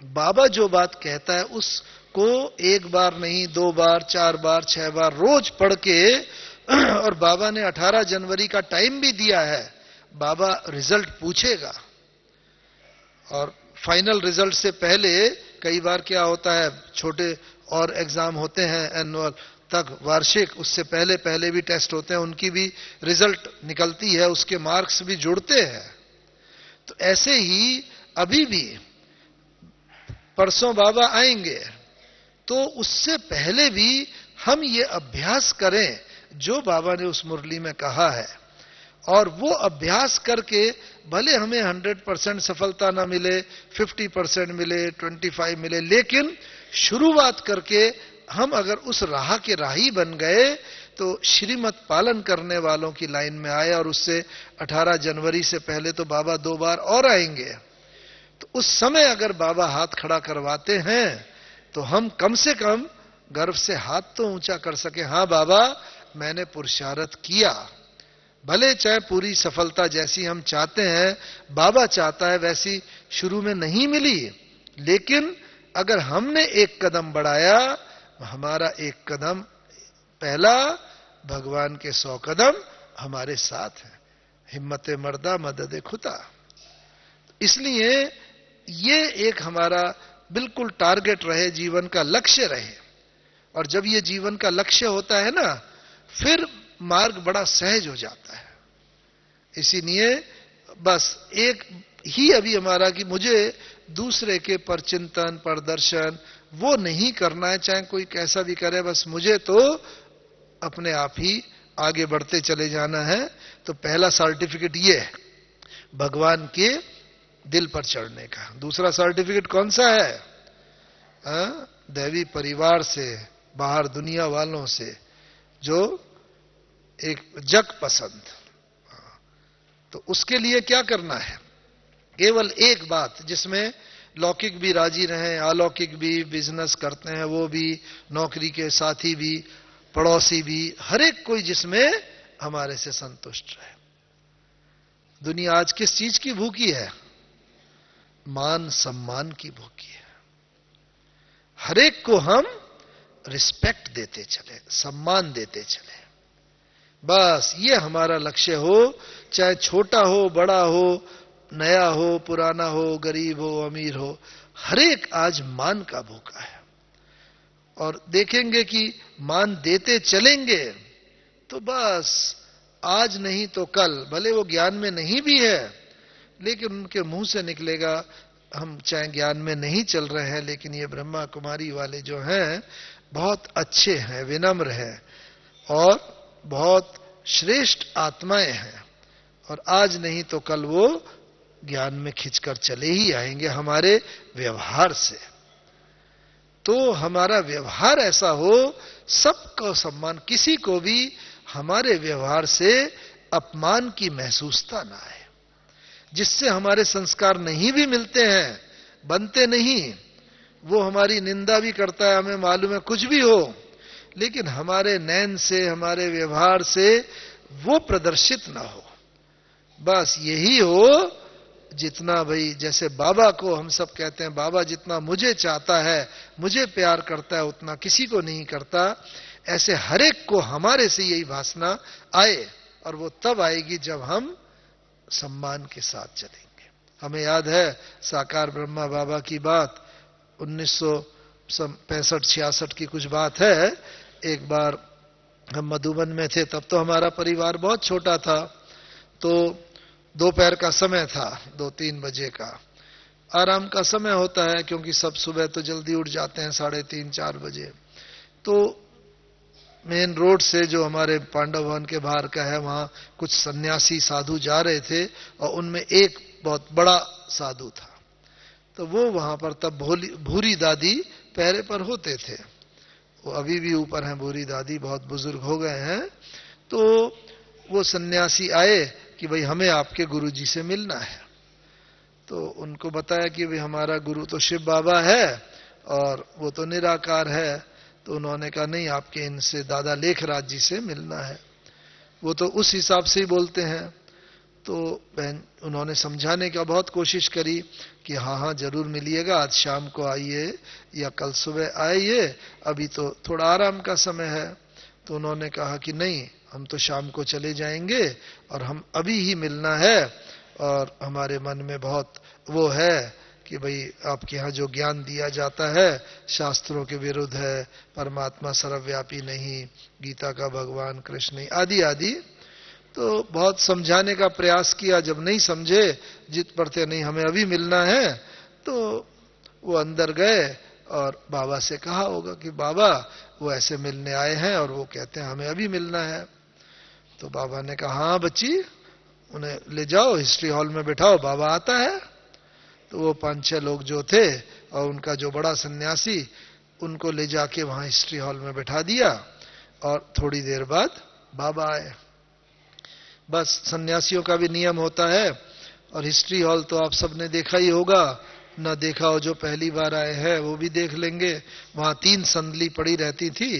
S1: बाबा जो बात कहता है उसको 1 बार नहीं, 2 बार, 4 बार, 6 बार रोज पढ़ के, और बाबा ने 18 जनवरी का टाइम भी दिया है, बाबा रिजल्ट पूछेगा। और फाइनल रिजल्ट से पहले कई बार क्या होता है, छोटे और एग्जाम होते हैं एनुअल तक, वार्षिक, उससे पहले पहले भी टेस्ट होते हैं, उनकी भी रिजल्ट निकलती है, उसके मार्क्स भी जुड़ते हैं। तो ऐसे ही अभी भी परसों बाबा आएंगे, तो उससे पहले भी हम ये अभ्यास करें जो बाबा ने उस मुरली में कहा है, और वो अभ्यास करके भले हमें 100% सफलता ना मिले, 50% मिले, 25 मिले, लेकिन शुरुआत करके हम अगर उस राह के राही बन गए तो श्रीमत पालन करने वालों की लाइन में आए, और उससे 18 जनवरी से पहले तो बाबा 2 बार और आएंगे। तो उस समय अगर बाबा हाथ खड़ा करवाते हैं तो हम कम से कम गर्व से हाथ तो ऊंचा कर सके, हां बाबा मैंने पुरुषार्थ किया। भले चाहे पूरी सफलता जैसी हम चाहते हैं, बाबा चाहता है वैसी शुरू में नहीं मिली, लेकिन अगर हमने एक कदम बढ़ाया, हमारा एक कदम पहला, भगवान के 100 कदम हमारे साथ हैं। हिम्मत मर्दा मदद खुदा। इसलिए ये एक हमारा बिल्कुल टारगेट रहे, जीवन का लक्ष्य रहे। और जब ये जीवन का लक्ष्य होता है ना, फिर मार्ग बड़ा सहज हो जाता है। इसीलिए बस एक ही अभी हमारा कि मुझे दूसरे के परचिंतन प्रदर्शन वो नहीं करना है, चाहे कोई कैसा भी करे, बस मुझे तो अपने आप ही आगे बढ़ते चले जाना है। तो पहला सर्टिफिकेट ये है भगवान के दिल पर चढ़ने का। दूसरा सर्टिफिकेट कौन सा है? दैवी परिवार से, बाहर दुनिया वालों से, जो एक जग पसंद। तो उसके लिए क्या करना है? केवल एक बात, जिसमें लौकिक भी राजी रहे, अलौकिक भी, बिजनेस करते हैं वो भी, नौकरी के साथी भी, पड़ोसी भी, हर एक कोई जिसमें हमारे से संतुष्ट रहे। दुनिया आज किस चीज की भूखी है? मान सम्मान की भूखी है। हर एक को हम रिस्पेक्ट देते चले, सम्मान देते चले, बस ये हमारा लक्ष्य हो। चाहे छोटा हो, बड़ा हो, नया हो, पुराना हो, गरीब हो, अमीर हो, हर एक आज मान का भूखा है। और देखेंगे कि मान देते चलेंगे तो बस आज नहीं तो कल, भले वो ज्ञान में नहीं भी है, लेकिन उनके मुंह से निकलेगा, हम चाहे ज्ञान में नहीं चल रहे हैं, लेकिन ये ब्रह्मा कुमारी वाले जो हैं बहुत अच्छे हैं, विनम्र हैं और बहुत श्रेष्ठ आत्माएं हैं, और आज नहीं तो कल वो ज्ञान में खिंचकर चले ही आएंगे हमारे व्यवहार से। तो हमारा व्यवहार ऐसा हो, सबको सम्मान, किसी को भी हमारे व्यवहार से अपमान की महसूसता ना आए। जिससे हमारे संस्कार नहीं भी मिलते हैं, बनते नहीं, वो हमारी निंदा भी करता है, हमें मालूम है कुछ भी हो, लेकिन हमारे नैन से, हमारे व्यवहार से वो प्रदर्शित ना हो। बस यही हो जितना भाई, जैसे बाबा को हम सब कहते हैं, बाबा जितना मुझे चाहता है, मुझे प्यार करता है, उतना किसी को नहीं करता। ऐसे हर एक को हमारे से यही वासना आए, और वो तब आएगी जब हम सम्मान के साथ चलेंगे। हमें याद है साकार ब्रह्मा बाबा की बात, 1965-66 की कुछ बात है। एक बार हम मधुबन में थे, तब तो हमारा परिवार बहुत छोटा था, तो दोपहर का समय था, 2-3 बजे का आराम का समय होता है, क्योंकि सब सुबह तो जल्दी उठ जाते हैं, 3:30-4 बजे। तो मेन रोड से जो हमारे पांडव भवन के बाहर का है, वहां कुछ सन्यासी साधु जा रहे थे, और उनमें एक बहुत बड़ा साधु था। तो वो वहां पर तब भूरी दादी पहरे पर होते थे, वो अभी भी ऊपर हैं, भूरी दादी बहुत बुजुर्ग हो गए हैं। तो वो सन्यासी आए कि भाई हमें आपके गुरुजी से मिलना है। तो उनको बताया कि भाई हमारा गुरु तो शिव बाबा है और वो तो निराकार है। तो उन्होंने कहा नहीं, आपके इनसे दादा लेखराज जी से मिलना है, वो तो उस हिसाब से ही बोलते हैं। तो बहन उन्होंने समझाने का बहुत कोशिश करी कि हाँ हाँ जरूर मिलिएगा, आज शाम को आइए या कल सुबह आइए, अभी तो थोड़ा आराम का समय है। तो उन्होंने कहा कि नहीं, हम तो शाम को चले जाएंगे और हम अभी ही मिलना है, और हमारे मन में बहुत वो है कि भाई आपके यहाँ जो ज्ञान दिया जाता है शास्त्रों के विरुद्ध है, परमात्मा सर्वव्यापी नहीं, गीता का भगवान कृष्ण नहीं, आदि आदि। तो बहुत समझाने का प्रयास किया, जब नहीं समझे, जिद पड़ते नहीं हमें अभी मिलना है, तो वो अंदर गए और बाबा से कहा होगा कि बाबा वो ऐसे मिलने आए हैं और वो कहते हैं हमें अभी मिलना है। तो बाबा ने कहा हाँ बच्ची, उन्हें ले जाओ, हिस्ट्री हॉल में बिठाओ, बाबा आता है। तो वो 5-6 लोग जो थे और उनका जो बड़ा सन्यासी, उनको ले जाके वहां हिस्ट्री हॉल में बैठा दिया और थोड़ी देर बाद बाबा आए। बस सन्यासियों का भी नियम होता है, और हिस्ट्री हॉल तो आप सबने देखा ही होगा, न देखा हो जो पहली बार आए हैं वो भी देख लेंगे। वहां 3 संदली पड़ी रहती थी,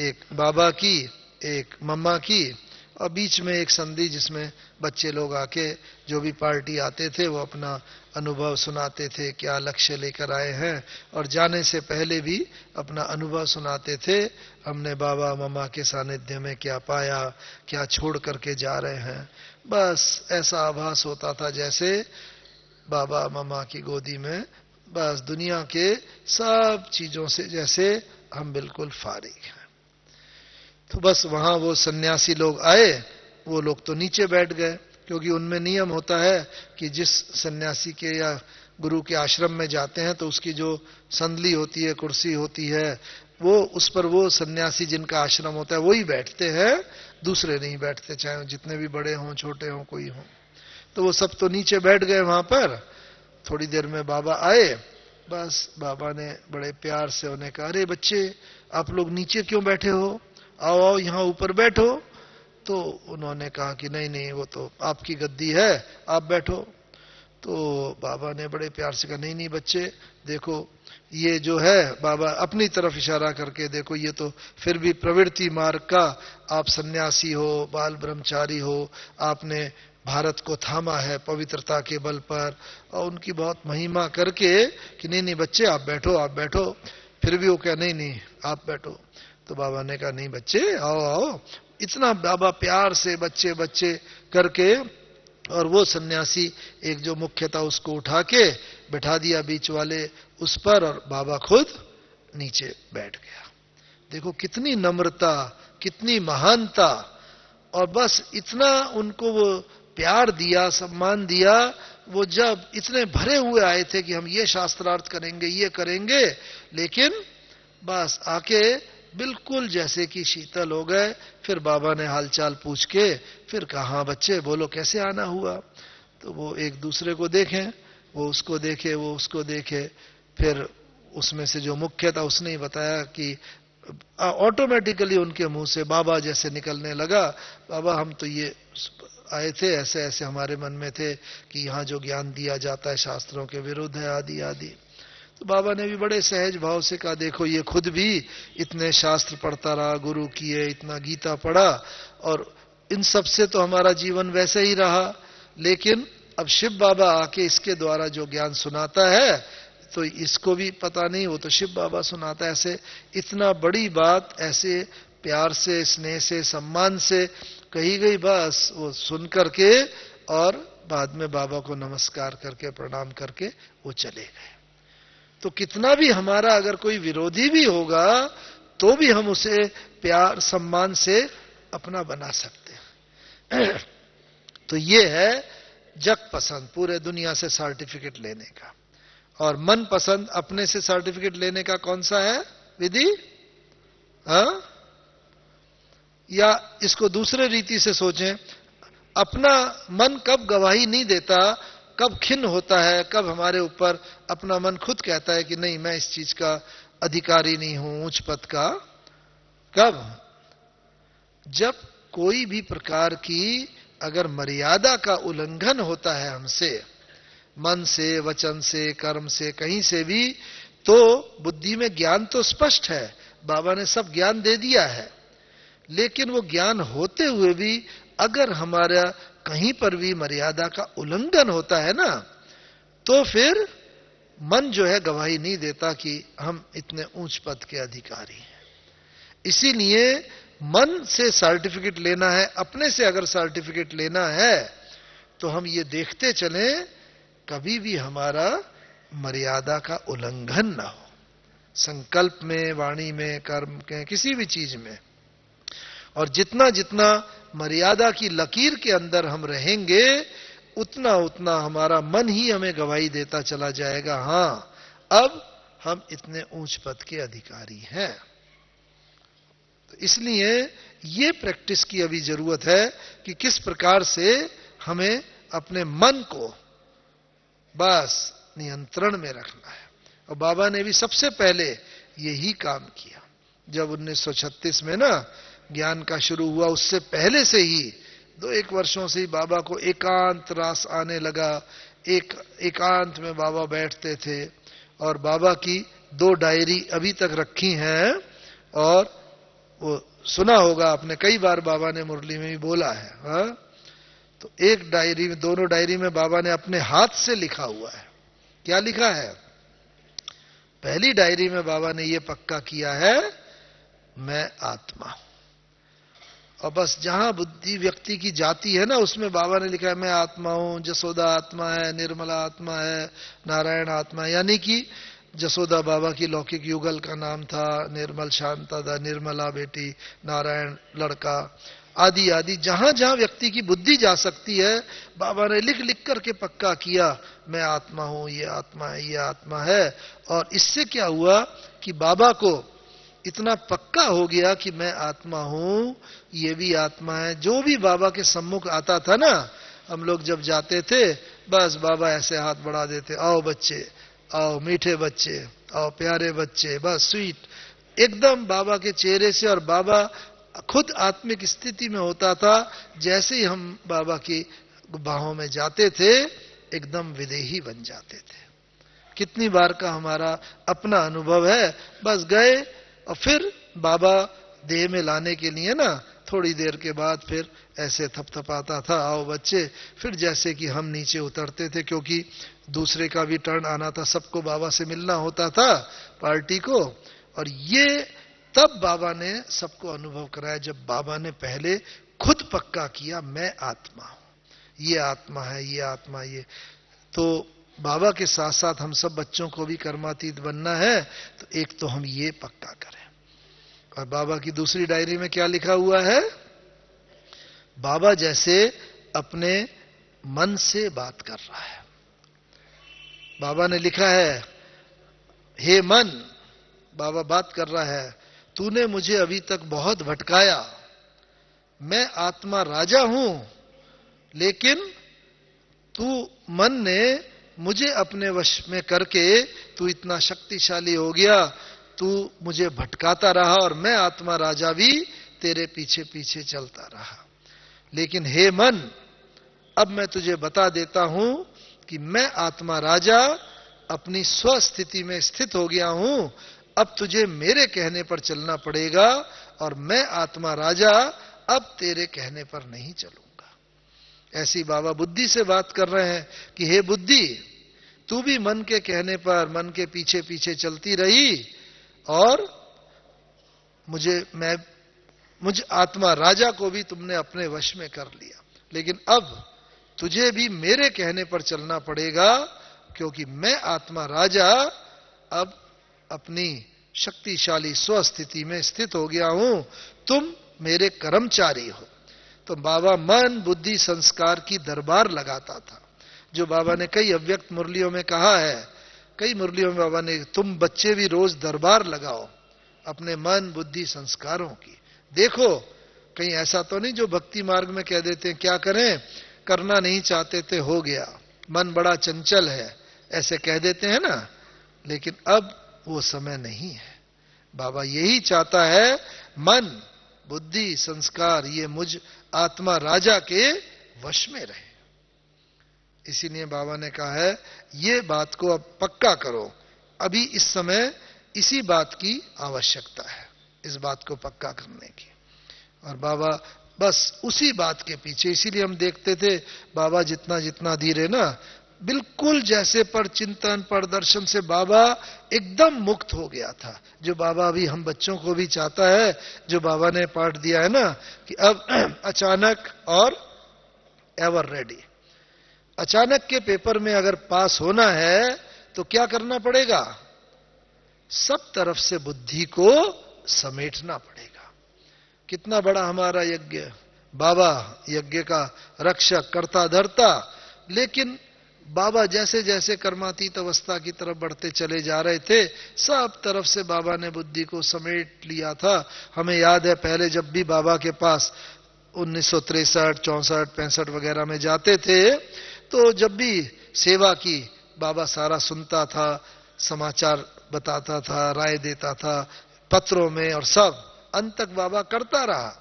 S1: एक बाबा की, एक मम्मा की, और बीच में एक संधि जिसमें बच्चे लोग आके, जो भी पार्टी आते थे वो अपना अनुभव सुनाते थे, क्या लक्ष्य लेकर आए हैं, और जाने से पहले भी अपना अनुभव सुनाते थे, हमने बाबा मम्मा के सानिध्य में क्या पाया, क्या छोड़ करके जा रहे हैं। बस ऐसा आभास होता था जैसे बाबा मम्मा की गोदी में बस दुनिया के सब चीजों से जैसे हम बिल्कुल फारिग हैं। तो बस वहां वो सन्यासी लोग आए, वो लोग तो नीचे बैठ गए, क्योंकि उनमें नियम होता है कि जिस सन्यासी के या गुरु के आश्रम में जाते हैं तो उसकी जो संदली होती है, कुर्सी होती है, वो उस पर वो सन्यासी जिनका आश्रम होता है वही बैठते हैं, दूसरे नहीं बैठते, चाहे जितने भी बड़े हों छोटे हों कोई हो। तो वो सब तो नीचे बैठ गए वहां पर। थोड़ी देर में बाबा आए, बस बाबा ने बड़े प्यार से उन्हें कहा, अरे बच्चे आप लोग नीचे क्यों बैठे हो, आओ आओ यहां ऊपर बैठो। तो उन्होंने कहा कि नहीं नहीं, वो तो आपकी गद्दी है, आप बैठो। तो बाबा ने बड़े प्यार से कहा, नहीं नहीं बच्चे देखो, ये जो है, बाबा अपनी तरफ इशारा करके, देखो ये तो फिर भी प्रवृत्ति मार्ग का, आप सन्यासी हो, बाल ब्रह्मचारी हो, आपने भारत को थामा है पवित्रता के बल पर, और उनकी बहुत महिमा करके कि नहीं नहीं बच्चे आप बैठो आप बैठो। फिर भी वो क्या, नहीं नहीं आप बैठो। तो बाबा ने कहा नहीं बच्चे आओ आओ। इतना बाबा प्यार से बच्चे बच्चे करके, और वो सन्यासी एक जो मुख्य था उसको उठा के बैठा दिया बीच वाले उस पर, और बाबा खुद नीचे बैठ गया। देखो कितनी नम्रता, कितनी महानता, और बस इतना उनको वो प्यार दिया, सम्मान दिया। वो जब इतने भरे हुए आए थे कि हम ये शास्त्रार्थ करेंगे, ये करेंगे, लेकिन बस आके बिल्कुल जैसे कि शीतल हो गए। फिर बाबा ने हालचाल पूछ के फिर कहा, हाँ बच्चे बोलो कैसे आना हुआ। तो वो एक दूसरे को देखें, वो उसको देखे, वो उसको देखे। फिर उसमें से जो मुख्य था उसने ही बताया कि ऑटोमेटिकली उनके मुंह से बाबा जैसे निकलने लगा, बाबा हम तो ये आए थे, ऐसे ऐसे हमारे मन में थे कि यहाँ जो ज्ञान दिया जाता है शास्त्रों के विरुद्ध है, आदि आदि। तो बाबा ने भी बड़े सहज भाव से कहा, देखो ये खुद भी इतने शास्त्र पढ़ता रहा, गुरु किए, इतना गीता पढ़ा, और इन सब से तो हमारा जीवन वैसे ही रहा, लेकिन अब शिव बाबा आके इसके द्वारा जो ज्ञान सुनाता है तो इसको भी पता नहीं, वो तो शिव बाबा सुनाता है। ऐसे इतना बड़ी बात ऐसे प्यार से, स्नेह से, सम्मान से कही गई, बस वो सुन करके और बाद में बाबा को नमस्कार करके प्रणाम करके वो चले गए। तो कितना भी हमारा अगर कोई विरोधी भी होगा तो भी हम उसे प्यार सम्मान से अपना बना सकते हैं। तो ये है जग पसंद पूरे दुनिया से सर्टिफिकेट लेने का, और मन पसंद अपने से सर्टिफिकेट लेने का कौन सा है विधि? हाँ? या इसको दूसरे रीति से सोचें, अपना मन कब गवाही नहीं देता, कब खिन्न होता है, कब हमारे ऊपर अपना मन खुद कहता है कि नहीं मैं इस चीज का अधिकारी नहीं हूं, उच्च पद का? कब? जब कोई भी प्रकार की अगर मर्यादा का उल्लंघन होता है हमसे, मन से, वचन से, कर्म से, कहीं से भी, तो बुद्धि में ज्ञान तो स्पष्ट है, बाबा ने सब ज्ञान दे दिया है, लेकिन वो ज्ञान होते हुए भी अगर हमारा कहीं पर भी मर्यादा का उल्लंघन होता है ना, तो फिर मन जो है गवाही नहीं देता कि हम इतने ऊंच पद के अधिकारी हैं। इसीलिए मन से सर्टिफिकेट लेना है, अपने से अगर सर्टिफिकेट लेना है तो हम ये देखते चलें कभी भी हमारा मर्यादा का उल्लंघन ना हो, संकल्प में, वाणी में, कर्म के, किसी भी चीज में। और जितना जितना मर्यादा की लकीर के अंदर हम रहेंगे, उतना उतना हमारा मन ही हमें गवाही देता चला जाएगा, हां अब हम इतने ऊंच पद के अधिकारी हैं। तो इसलिए ये प्रैक्टिस की अभी जरूरत है कि किस प्रकार से हमें अपने मन को बस नियंत्रण में रखना है। और बाबा ने भी सबसे पहले यही काम किया। जब 1936 में ना ज्ञान का शुरू हुआ, उससे पहले से ही 2-1 वर्षों से ही बाबा को एकांत रास आने लगा। एकांत में बाबा बैठते थे और बाबा की 2 डायरी अभी तक रखी हैं। और वो सुना होगा आपने, कई बार बाबा ने मुरली में भी बोला है। हाँ? तो एक डायरी में, दोनों डायरी में बाबा ने अपने हाथ से लिखा हुआ है। क्या लिखा है? पहली डायरी में बाबा ने ये पक्का किया है, मैं आत्मा हूं। और बस जहां बुद्धि व्यक्ति की जाती है ना, उसमें बाबा ने लिखा है मैं आत्मा हूं, जसोदा आत्मा है, निर्मला आत्मा है, नारायण आत्मा है। यानी कि जसोदा बाबा की लौकिक युगल का नाम था, निर्मल शांता था, निर्मला बेटी, नारायण लड़का, आदि आदि। जहां जहां व्यक्ति की बुद्धि जा सकती है, बाबा ने लिख लिख करके पक्का किया, मैं आत्मा हूं, ये आत्मा है, ये आत्मा है। और इससे क्या हुआ कि बाबा को इतना पक्का हो गया कि मैं आत्मा हूं, ये भी आत्मा है। जो भी बाबा के सम्मुख आता था ना, हम लोग जब जाते थे, बस बाबा ऐसे हाथ बढ़ा देते, आओ बच्चे, आओ मीठे बच्चे, आओ प्यारे बच्चे, बस स्वीट एकदम बाबा के चेहरे से। और बाबा खुद आत्मिक स्थिति में होता था। जैसे ही हम बाबा की बाहों में जाते थे, एकदम विदेही बन जाते थे। कितनी बार का हमारा अपना अनुभव है। बस गए और फिर बाबा देह में लाने के लिए ना, थोड़ी देर के बाद फिर ऐसे थपथपाता था, आओ बच्चे। फिर जैसे कि हम नीचे उतरते थे, क्योंकि दूसरे का भी टर्न आना था, सबको बाबा से मिलना होता था, पार्टी को। और ये तब बाबा ने सबको अनुभव कराया, जब बाबा ने पहले खुद पक्का किया, मैं आत्मा हूं, ये आत्मा है, ये आत्मा। ये तो बाबा के साथ साथ हम सब बच्चों को भी कर्मातीत बनना है, तो एक तो हम ये पक्का करें। और बाबा की दूसरी डायरी में क्या लिखा हुआ है? बाबा जैसे अपने मन से बात कर रहा है। बाबा ने लिखा है, हे मन, बाबा बात कर रहा है, तूने मुझे अभी तक बहुत भटकाया। मैं आत्मा राजा हूं, लेकिन तू मन ने मुझे अपने वश में करके तू इतना शक्तिशाली हो गया। तू मुझे भटकाता रहा और मैं आत्मा राजा भी तेरे पीछे पीछे चलता रहा। लेकिन हे मन, अब मैं तुझे बता देता हूं कि मैं आत्मा राजा अपनी स्वस्थिति में स्थित हो गया हूं। अब तुझे मेरे कहने पर चलना पड़ेगा, और मैं आत्मा राजा अब तेरे कहने पर नहीं चलूंगा। ऐसी बाबा बुद्धि से बात कर रहे हैं कि हे बुद्धि, तू भी मन के कहने पर, मन के पीछे पीछे चलती रही, और मुझ आत्मा राजा को भी तुमने अपने वश में कर लिया। लेकिन अब तुझे भी मेरे कहने पर चलना पड़ेगा, क्योंकि मैं आत्मा राजा अब अपनी शक्तिशाली स्वस्थिति में स्थित हो गया हूं, तुम मेरे कर्मचारी हो। तो बाबा मन बुद्धि संस्कार की दरबार लगाता था, जो बाबा ने कई अव्यक्त मुरलियों में कहा है। कई मुरलियों में बाबा ने, तुम बच्चे भी रोज दरबार लगाओ अपने मन बुद्धि संस्कारों की। देखो कहीं ऐसा तो नहीं जो भक्ति मार्ग में कह देते हैं, क्या करें, करना नहीं चाहते थे, हो गया, मन बड़ा चंचल है, ऐसे कह देते हैं ना। लेकिन अब वो समय नहीं है। बाबा यही चाहता है, मन बुद्धि संस्कार ये मुझ आत्मा राजा के वश में रहे। इसीलिए बाबा ने कहा है, ये बात को अब पक्का करो। अभी इस समय इसी बात की आवश्यकता है, इस बात को पक्का करने की। और बाबा बस उसी बात के पीछे, इसीलिए हम देखते थे बाबा जितना जितना धीरे ना, बिल्कुल जैसे पर चिंतन पर दर्शन से बाबा एकदम मुक्त हो गया था। जो बाबा अभी हम बच्चों को भी चाहता है, जो बाबा ने पाठ दिया है ना, कि अब अचानक और एवर रेडी। अचानक के पेपर में अगर पास होना है तो क्या करना पड़ेगा? सब तरफ से बुद्धि को समेटना पड़ेगा। कितना बड़ा हमारा यज्ञ, बाबा यज्ञ का रक्षक, कर्ता धर्ता। लेकिन बाबा जैसे जैसे कर्मातीत अवस्था की तरफ बढ़ते चले जा रहे थे, सब तरफ से बाबा ने बुद्धि को समेट लिया था। हमें याद है पहले जब भी बाबा के पास 1963, 64, 65 वगैरह में जाते थे, तो जब भी सेवा की बाबा सारा सुनता था, समाचार बताता था, राय देता था पत्रों में, और सब अंत तक बाबा करता रहा।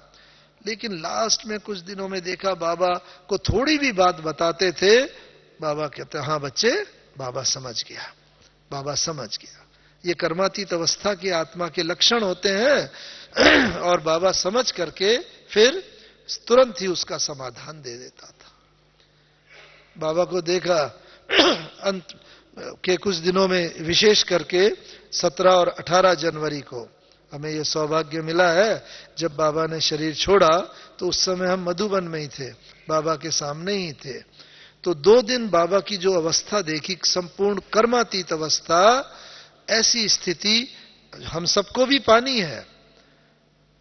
S1: लेकिन लास्ट में कुछ दिनों में देखा बाबा को थोड़ी भी बात बताते थे, बाबा कहते हाँ बच्चे, बाबा समझ गया, बाबा समझ गया। ये कर्मातीत अवस्था की आत्मा के लक्षण होते हैं। और बाबा समझ करके फिर तुरंत ही उसका समाधान दे देता था। बाबा को देखा अंत के कुछ दिनों में, विशेष करके 17 और 18 जनवरी को हमें यह सौभाग्य मिला है, जब बाबा ने शरीर छोड़ा तो उस समय हम मधुबन में ही थे, बाबा के सामने ही थे। तो 2 दिन बाबा की जो अवस्था देखी, संपूर्ण कर्मातीत अवस्था, ऐसी स्थिति हम सबको भी पानी है।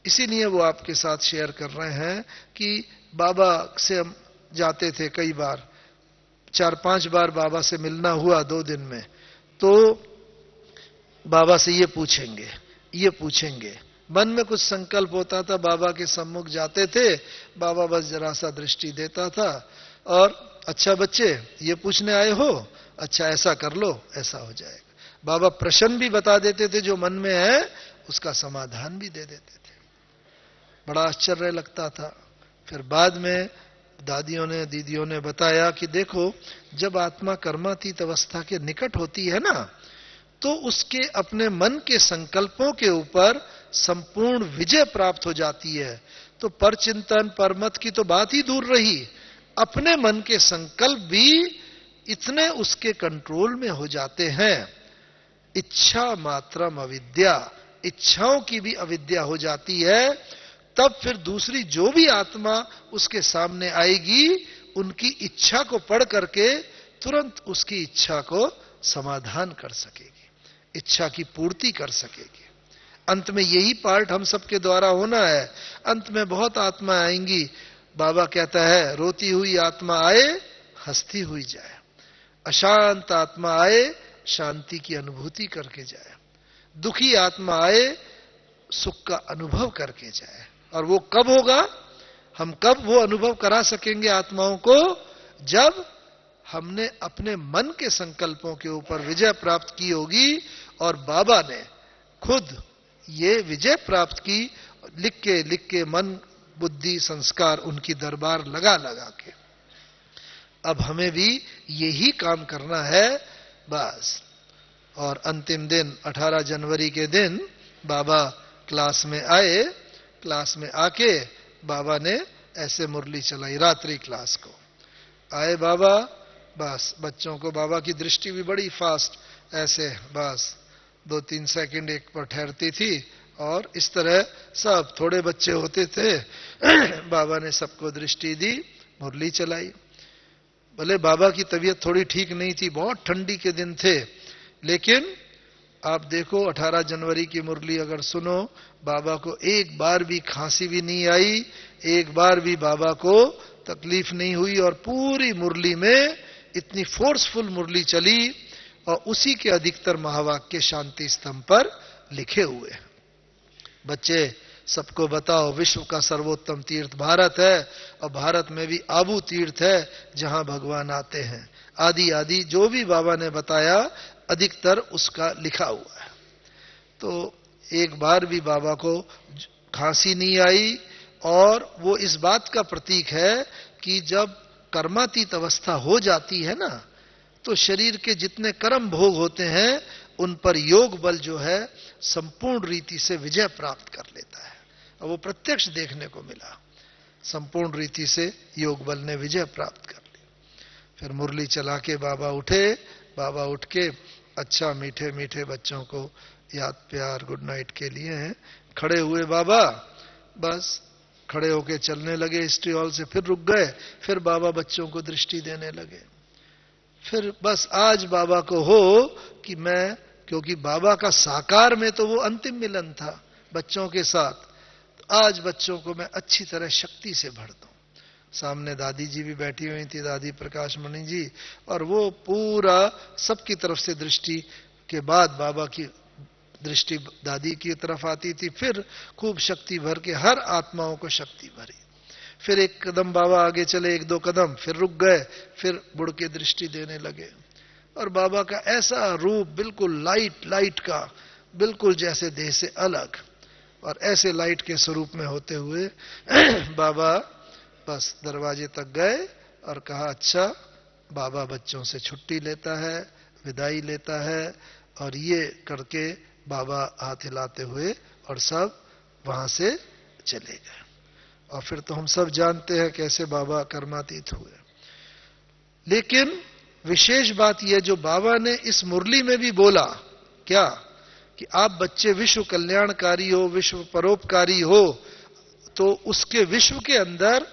S1: इसीलिए वो आपके साथ शेयर कर रहे हैं कि बाबा से हम जाते थे कई बार, 4-5 बार बाबा से मिलना हुआ 2 दिन में। तो बाबा से ये पूछेंगे, मन में कुछ संकल्प होता था, बाबा के सम्मुख जाते थे, बाबा बस जरा सा दृष्टि देता था और अच्छा बच्चे ये पूछने आए हो, अच्छा ऐसा कर लो, ऐसा हो जाएगा। बाबा प्रश्न भी बता देते थे, जो मन में है उसका समाधान भी दे देते थे। बड़ा आश्चर्य लगता था। फिर बाद में दादियों ने, दीदियों ने बताया कि देखो, जब आत्मा कर्मातीत अवस्था के निकट होती है ना, तो उसके अपने मन के संकल्पों के ऊपर संपूर्ण विजय प्राप्त हो जाती है। तो परचिंतन, परमत की तो बात ही दूर रही, अपने मन के संकल्प भी इतने उसके कंट्रोल में हो जाते हैं। इच्छा मात्रम अविद्या, इच्छाओं की भी अविद्या हो जाती है। तब फिर दूसरी जो भी आत्मा उसके सामने आएगी, उनकी इच्छा को पढ़ करके तुरंत उसकी इच्छा को समाधान कर सकेगी, इच्छा की पूर्ति कर सकेगी। अंत में यही पार्ट हम सबके द्वारा होना है। अंत में बहुत आत्मा आएंगी, बाबा कहता है रोती हुई आत्मा आए, हंसती हुई जाए, अशांत आत्मा आए, शांति की अनुभूति करके जाए, दुखी आत्मा आए, सुख का अनुभव करके जाए। और वो कब होगा, हम कब वो अनुभव करा सकेंगे आत्माओं को, जब हमने अपने मन के संकल्पों के ऊपर विजय प्राप्त की होगी। और बाबा ने खुद ये विजय प्राप्त की, लिख के मन, बुद्धि, संस्कार उनकी दरबार लगा के। अब हमें भी यही काम करना है बस। और अंतिम दिन 18 जनवरी के दिन बाबा क्लास में आए, क्लास में आके बाबा ने ऐसे मुरली चलाई, रात्रि क्लास को आए बाबा, बस बच्चों को, बाबा की दृष्टि भी बड़ी फास्ट, ऐसे बस 2-3 सेकंड एक पर ठहरती थी, और इस तरह सब थोड़े बच्चे होते थे, बाबा ने सबको दृष्टि दी, मुरली चलाई। भले बाबा की तबीयत थोड़ी ठीक नहीं थी, बहुत ठंडी के दिन थे, लेकिन आप देखो 18 जनवरी की मुरली अगर सुनो, बाबा को एक बार भी खांसी भी नहीं आई, एक बार भी बाबा को तकलीफ नहीं हुई, और पूरी मुरली में इतनी फोर्सफुल मुरली चली। और उसी के अधिकतर महावाक्य शांति स्तंभ पर लिखे हुए हैं। बच्चे सबको बताओ, विश्व का सर्वोत्तम तीर्थ भारत है, और भारत में भी आबू तीर्थ है जहां भगवान आते हैं। आदि आदि जो भी बाबा ने बताया, अधिकतर उसका लिखा हुआ है। तो एक बार भी बाबा को खांसी नहीं आई, और वो इस बात का प्रतीक है कि जब कर्मातीत अवस्था हो जाती है ना, तो शरीर के जितने कर्म भोग होते हैं, उन पर योग बल जो है संपूर्ण रीति से विजय प्राप्त कर लेता है। और वो प्रत्यक्ष देखने को मिला, संपूर्ण रीति से योग बल ने विजय प्राप्त कर ली। फिर मुरली चला के बाबा उठे, बाबा उठ के अच्छा मीठे मीठे बच्चों को याद प्यार गुड नाइट के लिए हैं, खड़े हुए बाबा, बस खड़े होके चलने लगे हिस्ट्री हॉल से, फिर रुक गए, फिर बाबा बच्चों को दृष्टि देने लगे। फिर बस आज बाबा को हो कि मैं, क्योंकि बाबा का साकार में तो वो अंतिम मिलन था बच्चों के साथ, तो आज बच्चों को मैं अच्छी तरह शक्ति से भर दूं, सामने दादी जी भी बैठी हुई थी, दादी प्रकाश मणि जी, और वो पूरा सबकी तरफ से दृष्टि के बाद बाबा की दृष्टि दादी की तरफ आती थी, फिर खूब शक्ति भर के हर आत्माओं को शक्ति भरी। फिर एक कदम बाबा आगे चले, एक दो कदम, फिर रुक गए, फिर मुड़ के दृष्टि देने लगे। और बाबा का ऐसा रूप बिल्कुल लाइट लाइट का, बिल्कुल जैसे देह से अलग, और ऐसे लाइट के स्वरूप में होते हुए बाबा बस दरवाजे तक गए और कहा, अच्छा बाबा बच्चों से छुट्टी लेता है, विदाई लेता है। और ये करके बाबा हाथ हिलाते हुए और सब वहां से चले गए। और फिर तो हम सब जानते हैं कैसे बाबा कर्मातीत हुए। लेकिन विशेष बात यह जो बाबा ने इस मुरली में भी बोला, क्या कि आप बच्चे विश्व कल्याणकारी हो, विश्व परोपकारी हो, तो उसके विश्व के अंदर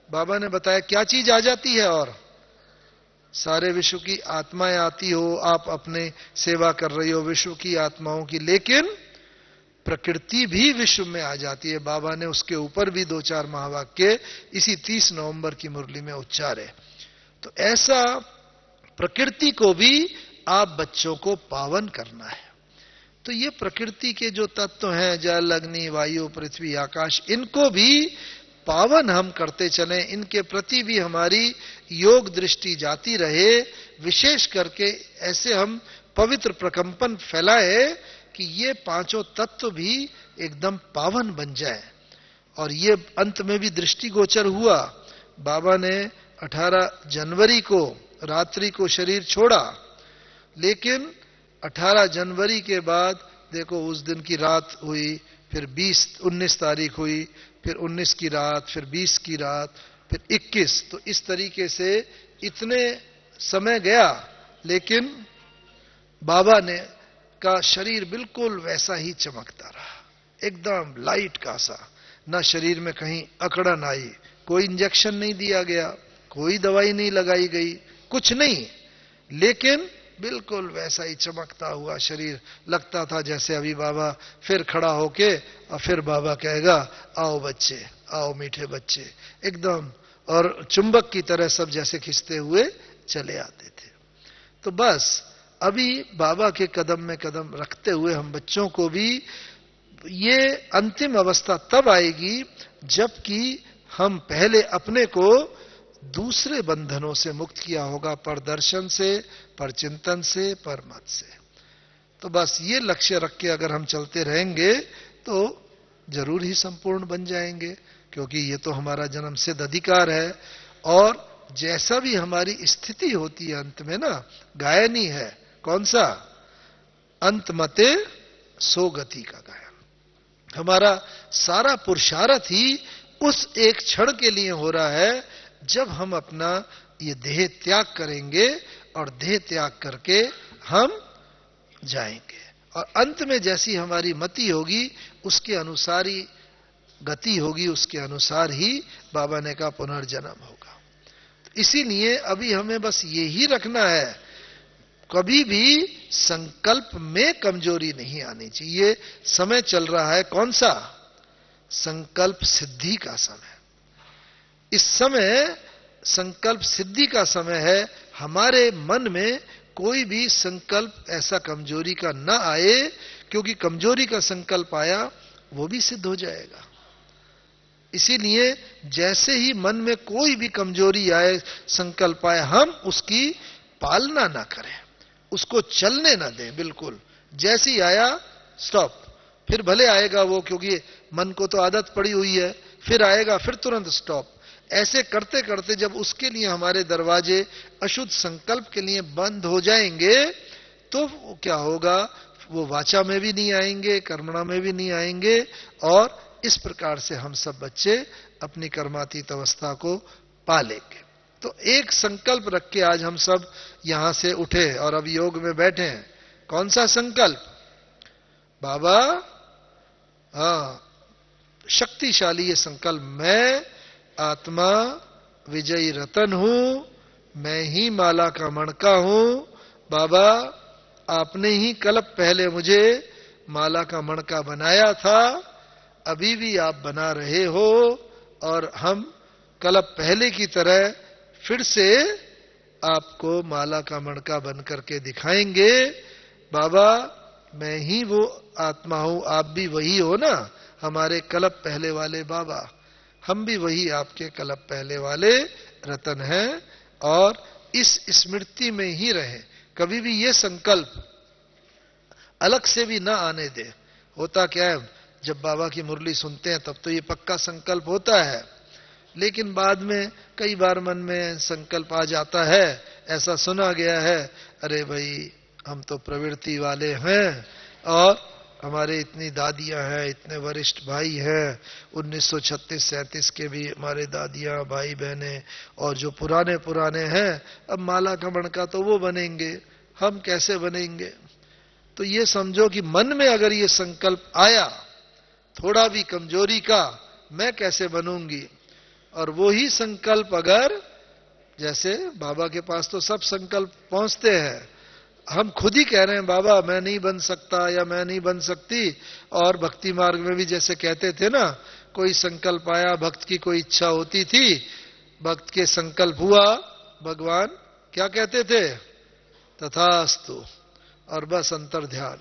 S1: बाबा ने बताया क्या चीज आ जाती है, और सारे विश्व की आत्माएं आती हो, आप अपने सेवा कर रही हो विश्व की आत्माओं की, लेकिन प्रकृति भी विश्व में आ जाती है। बाबा ने उसके ऊपर भी दो चार महावाक्य इसी 30 नवंबर की मुरली में उच्चारे। तो ऐसा प्रकृति को भी आप बच्चों को पावन करना है। तो ये प्रकृति के जो तत्व हैं, जल अग्नि वायु पृथ्वी आकाश, इनको भी पावन हम करते चलें, इनके प्रति भी हमारी योग दृष्टि जाती रहे। विशेष करके ऐसे हम पवित्र प्रकंपन फैलाए कि ये पांचों तत्व भी एकदम पावन बन जाए। और ये अंत में भी दृष्टिगोचर हुआ। बाबा ने 18 जनवरी को रात्रि को शरीर छोड़ा, लेकिन 18 जनवरी के बाद देखो उस दिन की रात हुई, फिर 19 तारीख हुई, फिर 19 की रात, फिर 20 की रात, फिर 21। तो इस तरीके से इतने समय गया, लेकिन बाबा ने का शरीर बिल्कुल वैसा ही चमकता रहा, एकदम लाइट का सा। ना शरीर में कहीं अकड़न आई, कोई इंजेक्शन नहीं दिया गया, कोई दवाई नहीं लगाई गई, कुछ नहीं, लेकिन बिल्कुल वैसा ही चमकता हुआ शरीर लगता था जैसे अभी बाबा फिर खड़ा होके और फिर बाबा कहेगा, आओ बच्चे, आओ मीठे बच्चे, एकदम, और चुंबक की तरह सब जैसे खिंचते हुए चले आते थे। तो बस अभी बाबा के कदम में कदम रखते हुए हम बच्चों को भी ये अंतिम अवस्था तब आएगी जबकि हम पहले अपने को दूसरे बंधनों से मुक्त किया होगा, पर दर्शन से, पर चिंतन से, पर मत से। तो बस ये लक्ष्य रख के अगर हम चलते रहेंगे तो जरूर ही संपूर्ण बन जाएंगे, क्योंकि ये तो हमारा जन्म सिद्ध अधिकार है। और जैसा भी हमारी स्थिति होती है अंत में ना, गायन ही है, कौन सा, अंत मते सो गति का गायन। हमारा सारा पुरुषार्थ ही उस एक क्षण के लिए हो रहा है जब हम अपना ये देह त्याग करेंगे, और देह त्याग करके हम जाएंगे। और अंत में जैसी हमारी मति होगी उसके अनुसार ही गति होगी, उसके अनुसार ही बाबा ने कहा पुनर्जन्म होगा। तो इसीलिए अभी हमें बस ये ही रखना है, कभी भी संकल्प में कमजोरी नहीं आनी चाहिए। समय चल रहा है कौन सा, संकल्प सिद्धि का समय। इस समय संकल्प सिद्धि का समय है। हमारे मन में कोई भी संकल्प ऐसा कमजोरी का न आए, क्योंकि कमजोरी का संकल्प आया वो भी सिद्ध हो जाएगा। इसीलिए जैसे ही मन में कोई भी कमजोरी आए, संकल्प आए, हम उसकी पालना ना करें, उसको चलने ना दें। बिल्कुल जैसे ही आया स्टॉप, फिर भले आएगा वो, क्योंकि मन को तो आदत पड़ी हुई है, फिर आएगा, फिर तुरंत स्टॉप। ऐसे करते करते जब उसके लिए हमारे दरवाजे अशुद्ध संकल्प के लिए बंद हो जाएंगे, तो क्या होगा, वो वाचा में भी नहीं आएंगे, कर्मणा में भी नहीं आएंगे। और इस प्रकार से हम सब बच्चे अपनी कर्मातीत अवस्था को पालेंगे। तो एक संकल्प रख के आज हम सब यहां से उठे और अब योग में बैठे हैं। कौन सा संकल्प बाबा? शक्तिशाली ये संकल्प, मैं आत्मा विजयी रतन हूं, मैं ही माला का मणका हूं। बाबा आपने ही कल्प पहले मुझे माला का मणका बनाया था, अभी भी आप बना रहे हो, और हम कल अब पहले की तरह फिर से आपको माला का मणका बन करके दिखाएंगे। बाबा मैं ही वो आत्मा हूं, आप भी वही हो ना, हमारे कलब पहले वाले बाबा, हम भी वही आपके कलब पहले वाले रतन हैं। और इस स्मृति में ही रहे, कभी भी ये संकल्प अलग से भी ना आने दे। होता क्या है, जब बाबा की मुरली सुनते हैं तब तो ये पक्का संकल्प होता है, लेकिन बाद में कई बार मन में संकल्प आ जाता है, ऐसा सुना गया है, अरे भाई हम तो प्रवृत्ति वाले हैं और हमारे इतनी दादियां हैं, इतने वरिष्ठ भाई हैं, 1936-37 के भी हमारे दादियां भाई बहनें, और जो पुराने पुराने हैं, अब माला का मणका तो वो बनेंगे, हम कैसे बनेंगे। तो ये समझो कि मन में अगर ये संकल्प आया थोड़ा भी कमजोरी का, मैं कैसे बनूंगी, और वो ही संकल्प अगर, जैसे बाबा के पास तो सब संकल्प पहुंचते हैं, हम खुद ही कह रहे हैं बाबा मैं नहीं बन सकता या मैं नहीं बन सकती, और भक्ति मार्ग में भी जैसे कहते थे ना, कोई संकल्प आया, भक्त की कोई इच्छा होती थी, भक्त के संकल्प हुआ, भगवान क्या कहते थे, तथास्तु, और बस अंतर ध्यान।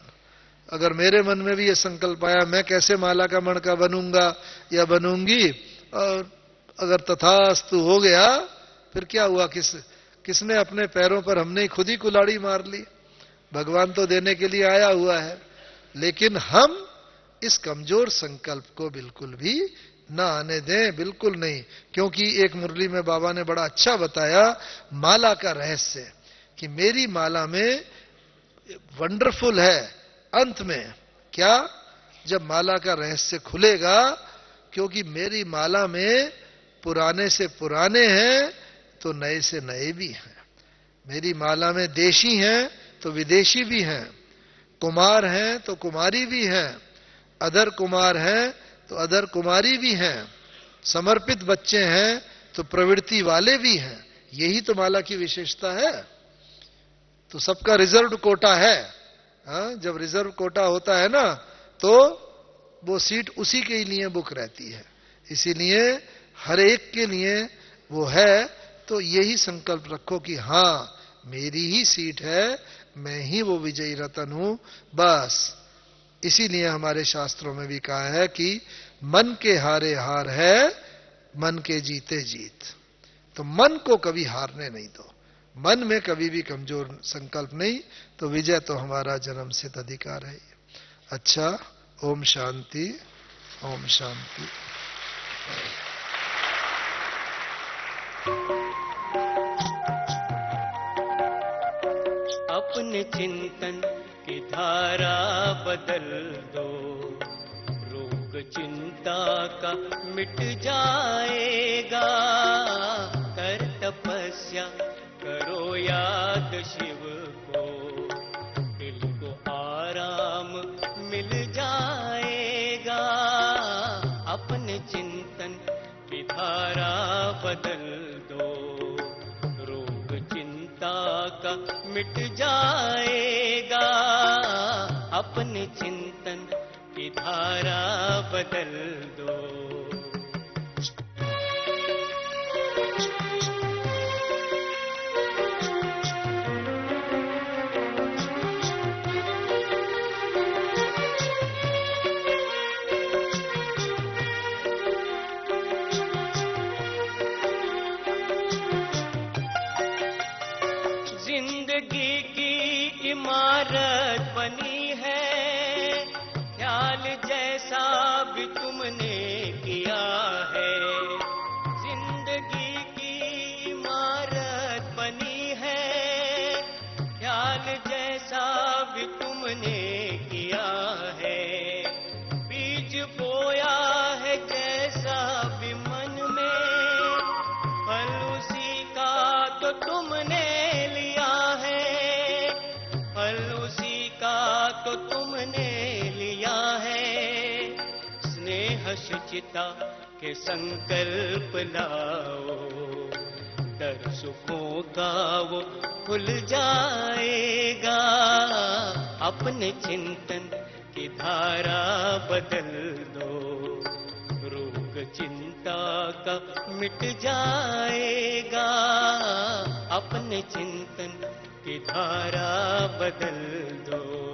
S1: अगर मेरे मन में भी ये संकल्प आया मैं कैसे माला का मणका बनूंगा या बनूंगी, और अगर तथास्तु हो गया, फिर क्या हुआ, किसने अपने पैरों पर, हमने ही खुद ही कुल्हाड़ी मार ली। भगवान तो देने के लिए आया हुआ है, लेकिन हम इस कमजोर संकल्प को बिल्कुल भी ना आने दें, बिल्कुल नहीं। क्योंकि एक मुरली में बाबा ने बड़ा अच्छा बताया माला का रहस्य, कि मेरी माला में वंडरफुल है अंत में क्या, जब माला का रहस्य खुलेगा, क्योंकि मेरी माला में पुराने से पुराने हैं तो नए से नए भी हैं, मेरी माला में देशी हैं तो विदेशी भी हैं, कुमार हैं तो कुमारी भी हैं, अधर कुमार हैं तो अधर कुमारी भी हैं, समर्पित बच्चे हैं तो प्रवृत्ति वाले भी हैं। यही तो माला की विशेषता है। तो सबका रिजर्व्ड कोटा है। जब रिजर्व कोटा होता है ना, तो वो सीट उसी के लिए बुक रहती है, इसीलिए हर एक के लिए वो है। तो यही संकल्प रखो कि हां मेरी ही सीट है, मैं ही वो विजयी रतन हूं, बस। इसीलिए हमारे शास्त्रों में भी कहा है कि मन के हारे हार है, मन के जीते जीत। तो मन को कभी हारने नहीं दो, मन में कभी भी कमजोर संकल्प नहीं, तो विजय तो हमारा जन्म सिद्ध अधिकार है। अच्छा, ओम शांति, ओम शांति।
S2: अपने चिंतन की धारा बदल दो, रोग चिंता का मिट जाएगा। कर तपस्या करो याद शिव को, दिल को आराम मिल जाएगा। अपने चिंतन की धारा बदल दो, रोग चिंता का मिट जाएगा। अपने चिंतन की धारा बदल दो। जिंदगी की इमारत बनी है, ख्याल जैसा भी तुमने किया है। जिंदगी की इमारत बनी है, ख्याल जैसा भी तुमने किया है। बीज बोया है जैसा भी मन में, फल उसी का तो तुमने लिया है। फल उसी का तो तुमने लिया है। स्नेह शुचिता के संकल्प लाओ, डर सुखों का वो खुल जाएगा। अपने चिंतन की धारा बदल दो, रोग चिंता का मिट जाएगा। अपने चिंतन की धारा बदल दो।